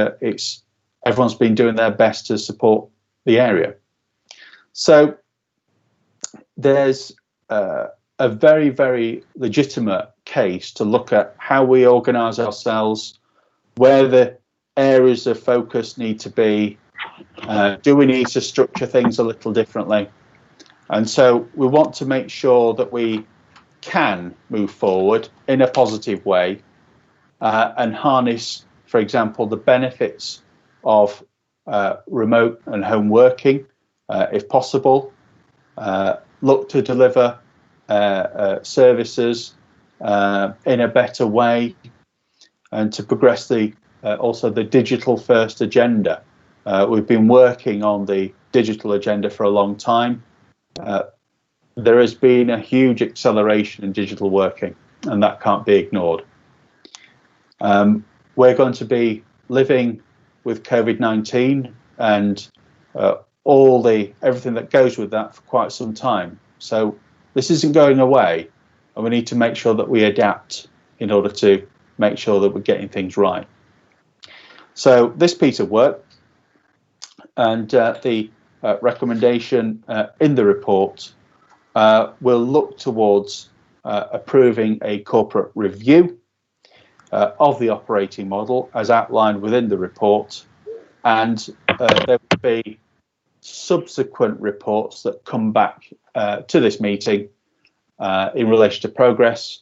everyone's been doing their best to support the area. So there's a very, very legitimate case to look at how we organise ourselves, where the areas of focus need to be. Do we need to structure things a little differently? And so we want to make sure that we can move forward in a positive way and harness, for example, the benefits of remote and home working, if possible. Look to deliver services in a better way, and to progress also the digital first agenda. We've been working on the digital agenda for a long time. There has been a huge acceleration in digital working, and that can't be ignored. We're going to be living with COVID-19 and everything that goes with that for quite some time. So this isn't going away, and we need to make sure that we adapt in order to make sure that we're getting things right. So this piece of work and the recommendation in the report will look towards approving a corporate review of the operating model as outlined within the report, and there will be subsequent reports that come back to this meeting in relation to progress,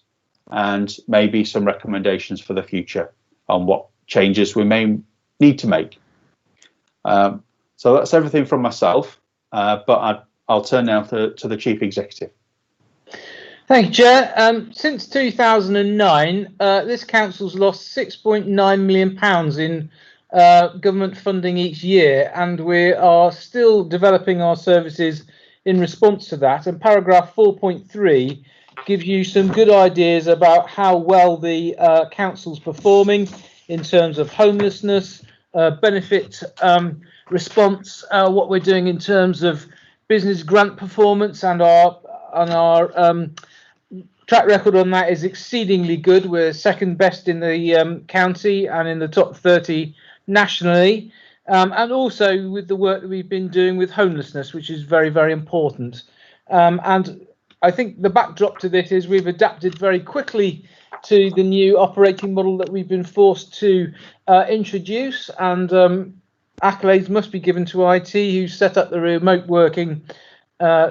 and maybe some recommendations for the future on what changes we may need to make. So that's everything from myself, but I'll turn now to the Chief Executive. Thank you, Chair. Since 2009, this council's lost £6.9 million in government funding each year, and we are still developing our services in response to that. And paragraph 4.3 gives you some good ideas about how well the council's performing in terms of homelessness, benefit response, what we're doing in terms of business grant performance, and our track record on that is exceedingly good. We're second best in the county and in the top 30 nationally, and also with the work that we've been doing with homelessness, which is very, very important. And I think the backdrop to this is we've adapted very quickly to the new operating model that we've been forced to introduce, and accolades must be given to IT, who set up the remote working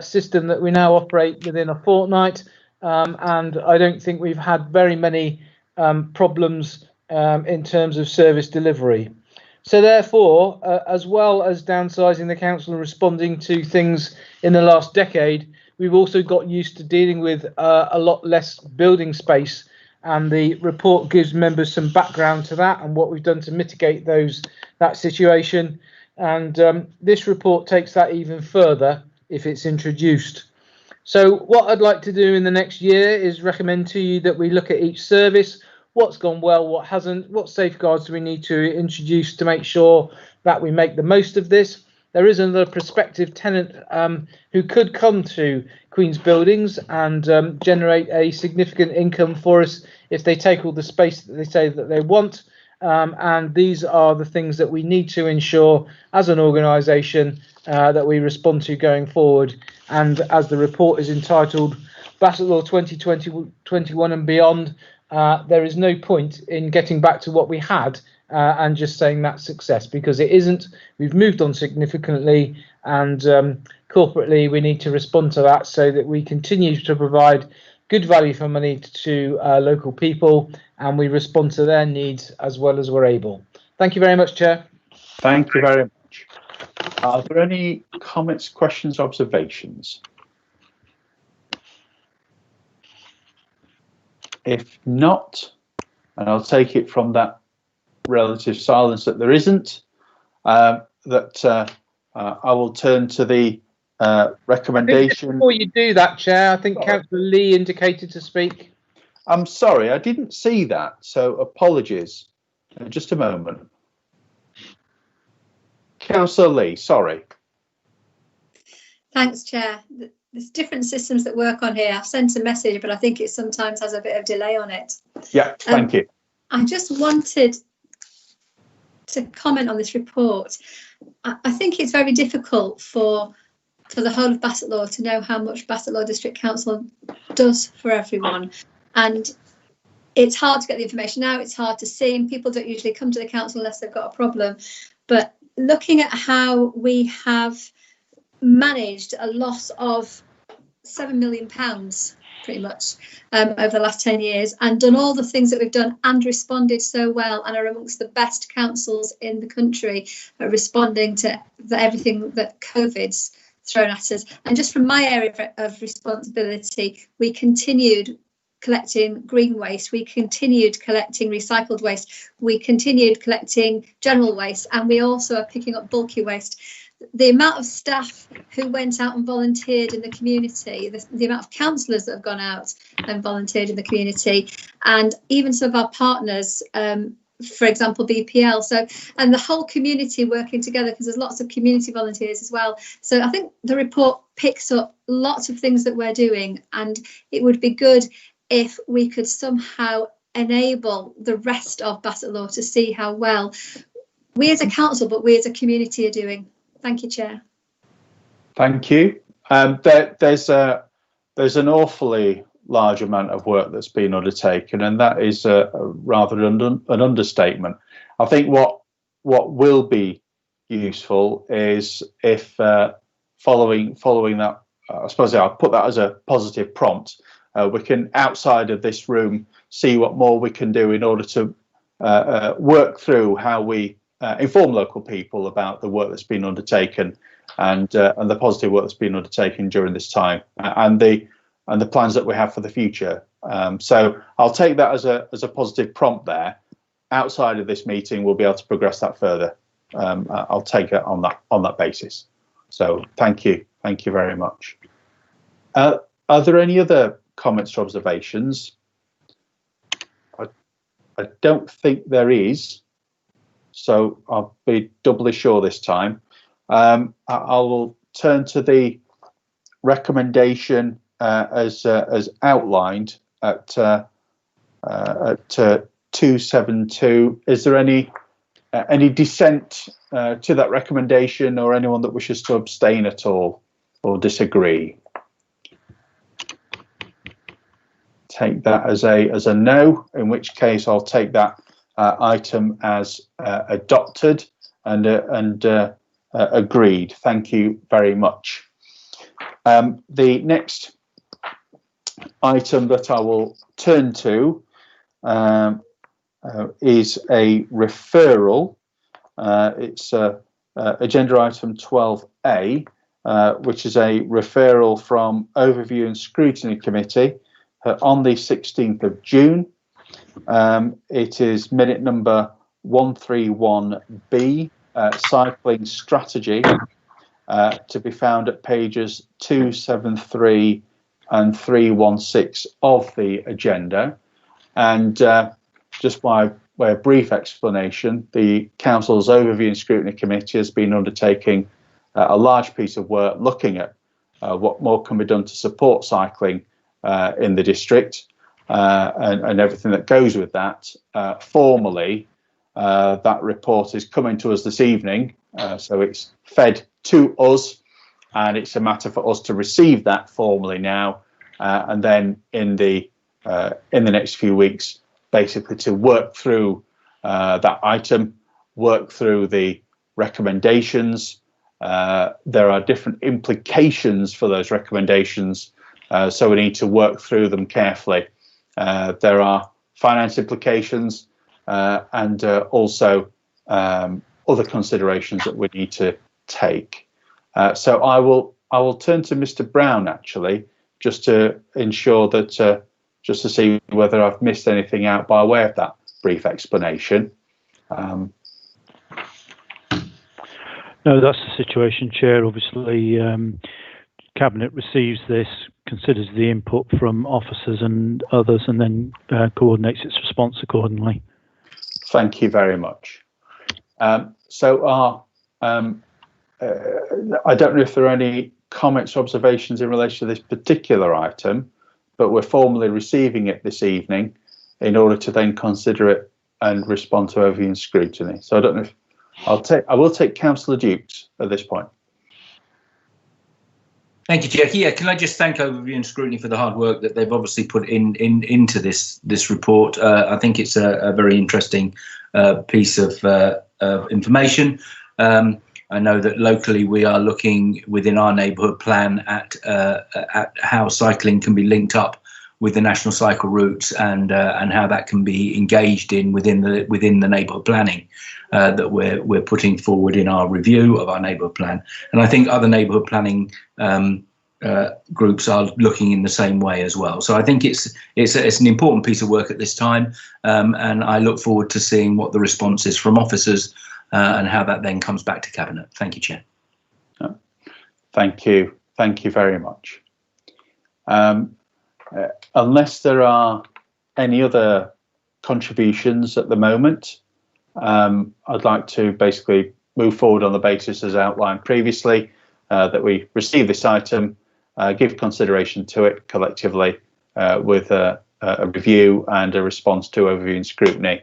system that we now operate within a fortnight, and I don't think we've had very many problems in terms of service delivery. So therefore, as well as downsizing the council and responding to things in the last decade, we've also got used to dealing with a lot less building space, and the report gives members some background to that and what we've done to mitigate that situation. And this report takes that even further if it's introduced. So what I'd like to do in the next year is recommend to you that we look at each service, what's gone well, what hasn't, what safeguards do we need to introduce to make sure that we make the most of this. There is another prospective tenant who could come to Queen's Buildings and generate a significant income for us if they take all the space that they say that they want. And these are the things that we need to ensure as an organisation that we respond to going forward. And as the report is entitled Bassett Law 2021 and beyond, there is no point in getting back to what we had and just saying that's success, because it isn't. We've moved on significantly, and corporately we need to respond to that so that we continue to provide good value for money to local people, and we respond to their needs as well as we're able. Thank you very much, Chair. Thank you very much. Are there any comments, questions, observations? If not, and I'll take it from that relative silence that there isn't, I will turn to the recommendation. Before you do that, Chair, I think Councillor Lee indicated to speak. I'm sorry, I didn't see that, so apologies. Just a moment. Councillor Lee, sorry. Thanks, Chair. There's different systems that work on here. I've sent a message, but I think it sometimes has a bit of delay on it. Yeah, thank you. I just wanted to comment on this report. I think it's very difficult for the whole of Bassetlaw to know how much Bassetlaw District Council does for everyone, and it's hard to get the information out. It's hard to see, and people don't usually come to the council unless they've got a problem. But looking at how we have managed a loss of £7 million pretty much over the last 10 years, and done all the things that we've done and responded so well, and are amongst the best councils in the country at responding to everything that COVID's thrown at us. And just from my area of responsibility, we continued collecting green waste, we continued collecting recycled waste, we continued collecting general waste, and we also are picking up bulky waste. The amount of staff who went out and volunteered in the community, the amount of councillors that have gone out and volunteered in the community, and even some of our partners, for example, BPL. So, and the whole community working together, because there's lots of community volunteers as well. So I think the report picks up lots of things that we're doing, and it would be good if we could somehow enable the rest of Bassetlaw to see how well we as a council, but we as a community are doing. Thank you, Chair. Thank you. There's an awfully large amount of work that's been undertaken, and that is rather an understatement. I think what will be useful is if following that, I suppose I'll put that as a positive prompt. We can, outside of this room, see what more we can do in order to work through how we inform local people about the work that's been undertaken, and the positive work that's been undertaken during this time, and the plans that we have for the future. So I'll take that as a positive prompt there. Outside of this meeting, we'll be able to progress that further. I'll take it on that basis. So thank you very much. Are there any other comments or observations? I don't think there is, so I'll be doubly sure this time. I will turn to the recommendation as outlined at 272. Is there any dissent to that recommendation, or anyone that wishes to abstain at all or disagree? Take that as a no, in which case I'll take that item as adopted and agreed. Thank you very much. The next item that I will turn to is a referral. It's agenda item 12A, which is a referral from Overview and Scrutiny Committee on the 16th of June. It is minute number 131B, cycling strategy, to be found at pages 273 and 316 of the agenda. And just by way of brief explanation, the Council's Overview and Scrutiny Committee has been undertaking a large piece of work looking at what more can be done to support cycling in the district, and everything that goes with that. Formally, that report is coming to us this evening, so it's fed to us, and it's a matter for us to receive that formally now, and then in the next few weeks, basically to work through that item, work through the recommendations. There are different implications for those recommendations, so we need to work through them carefully. There are finance implications, and also other considerations that we need to take. So I will turn to Mr. Brown, actually, just to ensure that, just to see whether I've missed anything out by way of that brief explanation. No, that's the situation, Chair. Obviously, Cabinet receives this, considers the input from officers and others, and then coordinates its response accordingly. Thank you very much. So I don't know if there are any comments or observations in relation to this particular item, but we're formally receiving it this evening in order to then consider it and respond to overview and scrutiny. So I don't know if I will take Councillor Dukes at this point. Thank you, Chair. Yeah, can I just thank Overview and Scrutiny for the hard work that they've obviously put into this report. I think it's a very interesting piece of information. I know that locally we are looking within our neighbourhood plan at how cycling can be linked up with the national cycle routes and how that can be engaged in within the neighbourhood planning that we're putting forward in our review of our neighbourhood plan. And I think other neighbourhood planning groups are looking in the same way as well. So I think it's an important piece of work at this time, and I look forward to seeing what the response is from officers and how that then comes back to Cabinet. Thank you, Chair. Thank you very much. Unless there are any other contributions at the moment, I'd like to basically move forward on the basis as outlined previously, that we receive this item, give consideration to it collectively with a review and a response to overview and scrutiny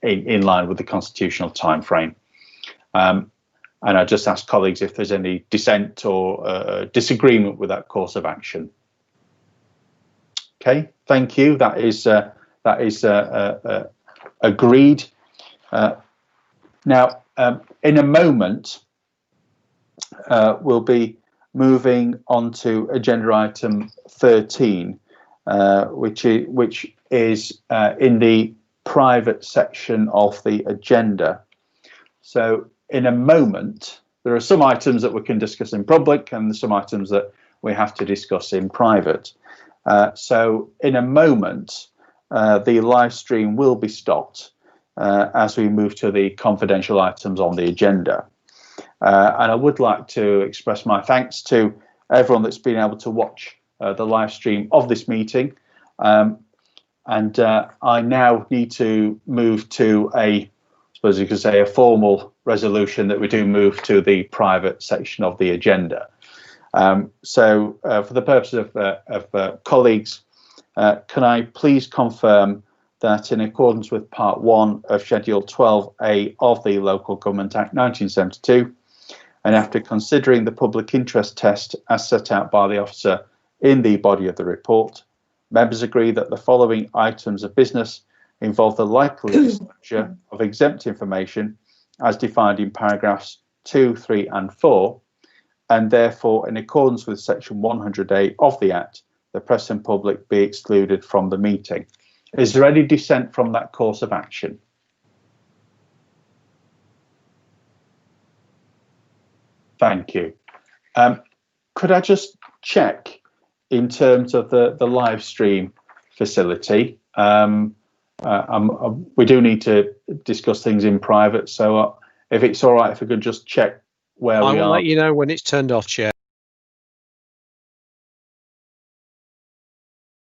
in line with the constitutional timeframe. And I just ask colleagues if there's any dissent or disagreement with that course of action. Okay, thank you. That is agreed. Now, in a moment, we'll be moving on to agenda item 13, which is in the private section of the agenda. So in a moment, there are some items that we can discuss in public and some items that we have to discuss in private. So in a moment, the live stream will be stopped as we move to the confidential items on the agenda. And I would like to express my thanks to everyone that's been able to watch the live stream of this meeting. And I now need to move to I suppose you could say, a formal resolution that we do move to the private section of the agenda. So for the purpose of colleagues, can I please confirm that in accordance with Part 1 of Schedule 12A of the Local Government Act 1972, and after considering the public interest test as set out by the officer in the body of the report, members agree that the following items of business involve the likely disclosure of exempt information as defined in paragraphs 2, 3 and 4, and therefore in accordance with section 100A of the Act, the press and public be excluded from the meeting. Is there any dissent from that course of action? Thank you. Could I just check in terms of the live stream facility? We do need to discuss things in private, so if it's all right, if we could just check where we are. I will let you know when it's turned off, Chair.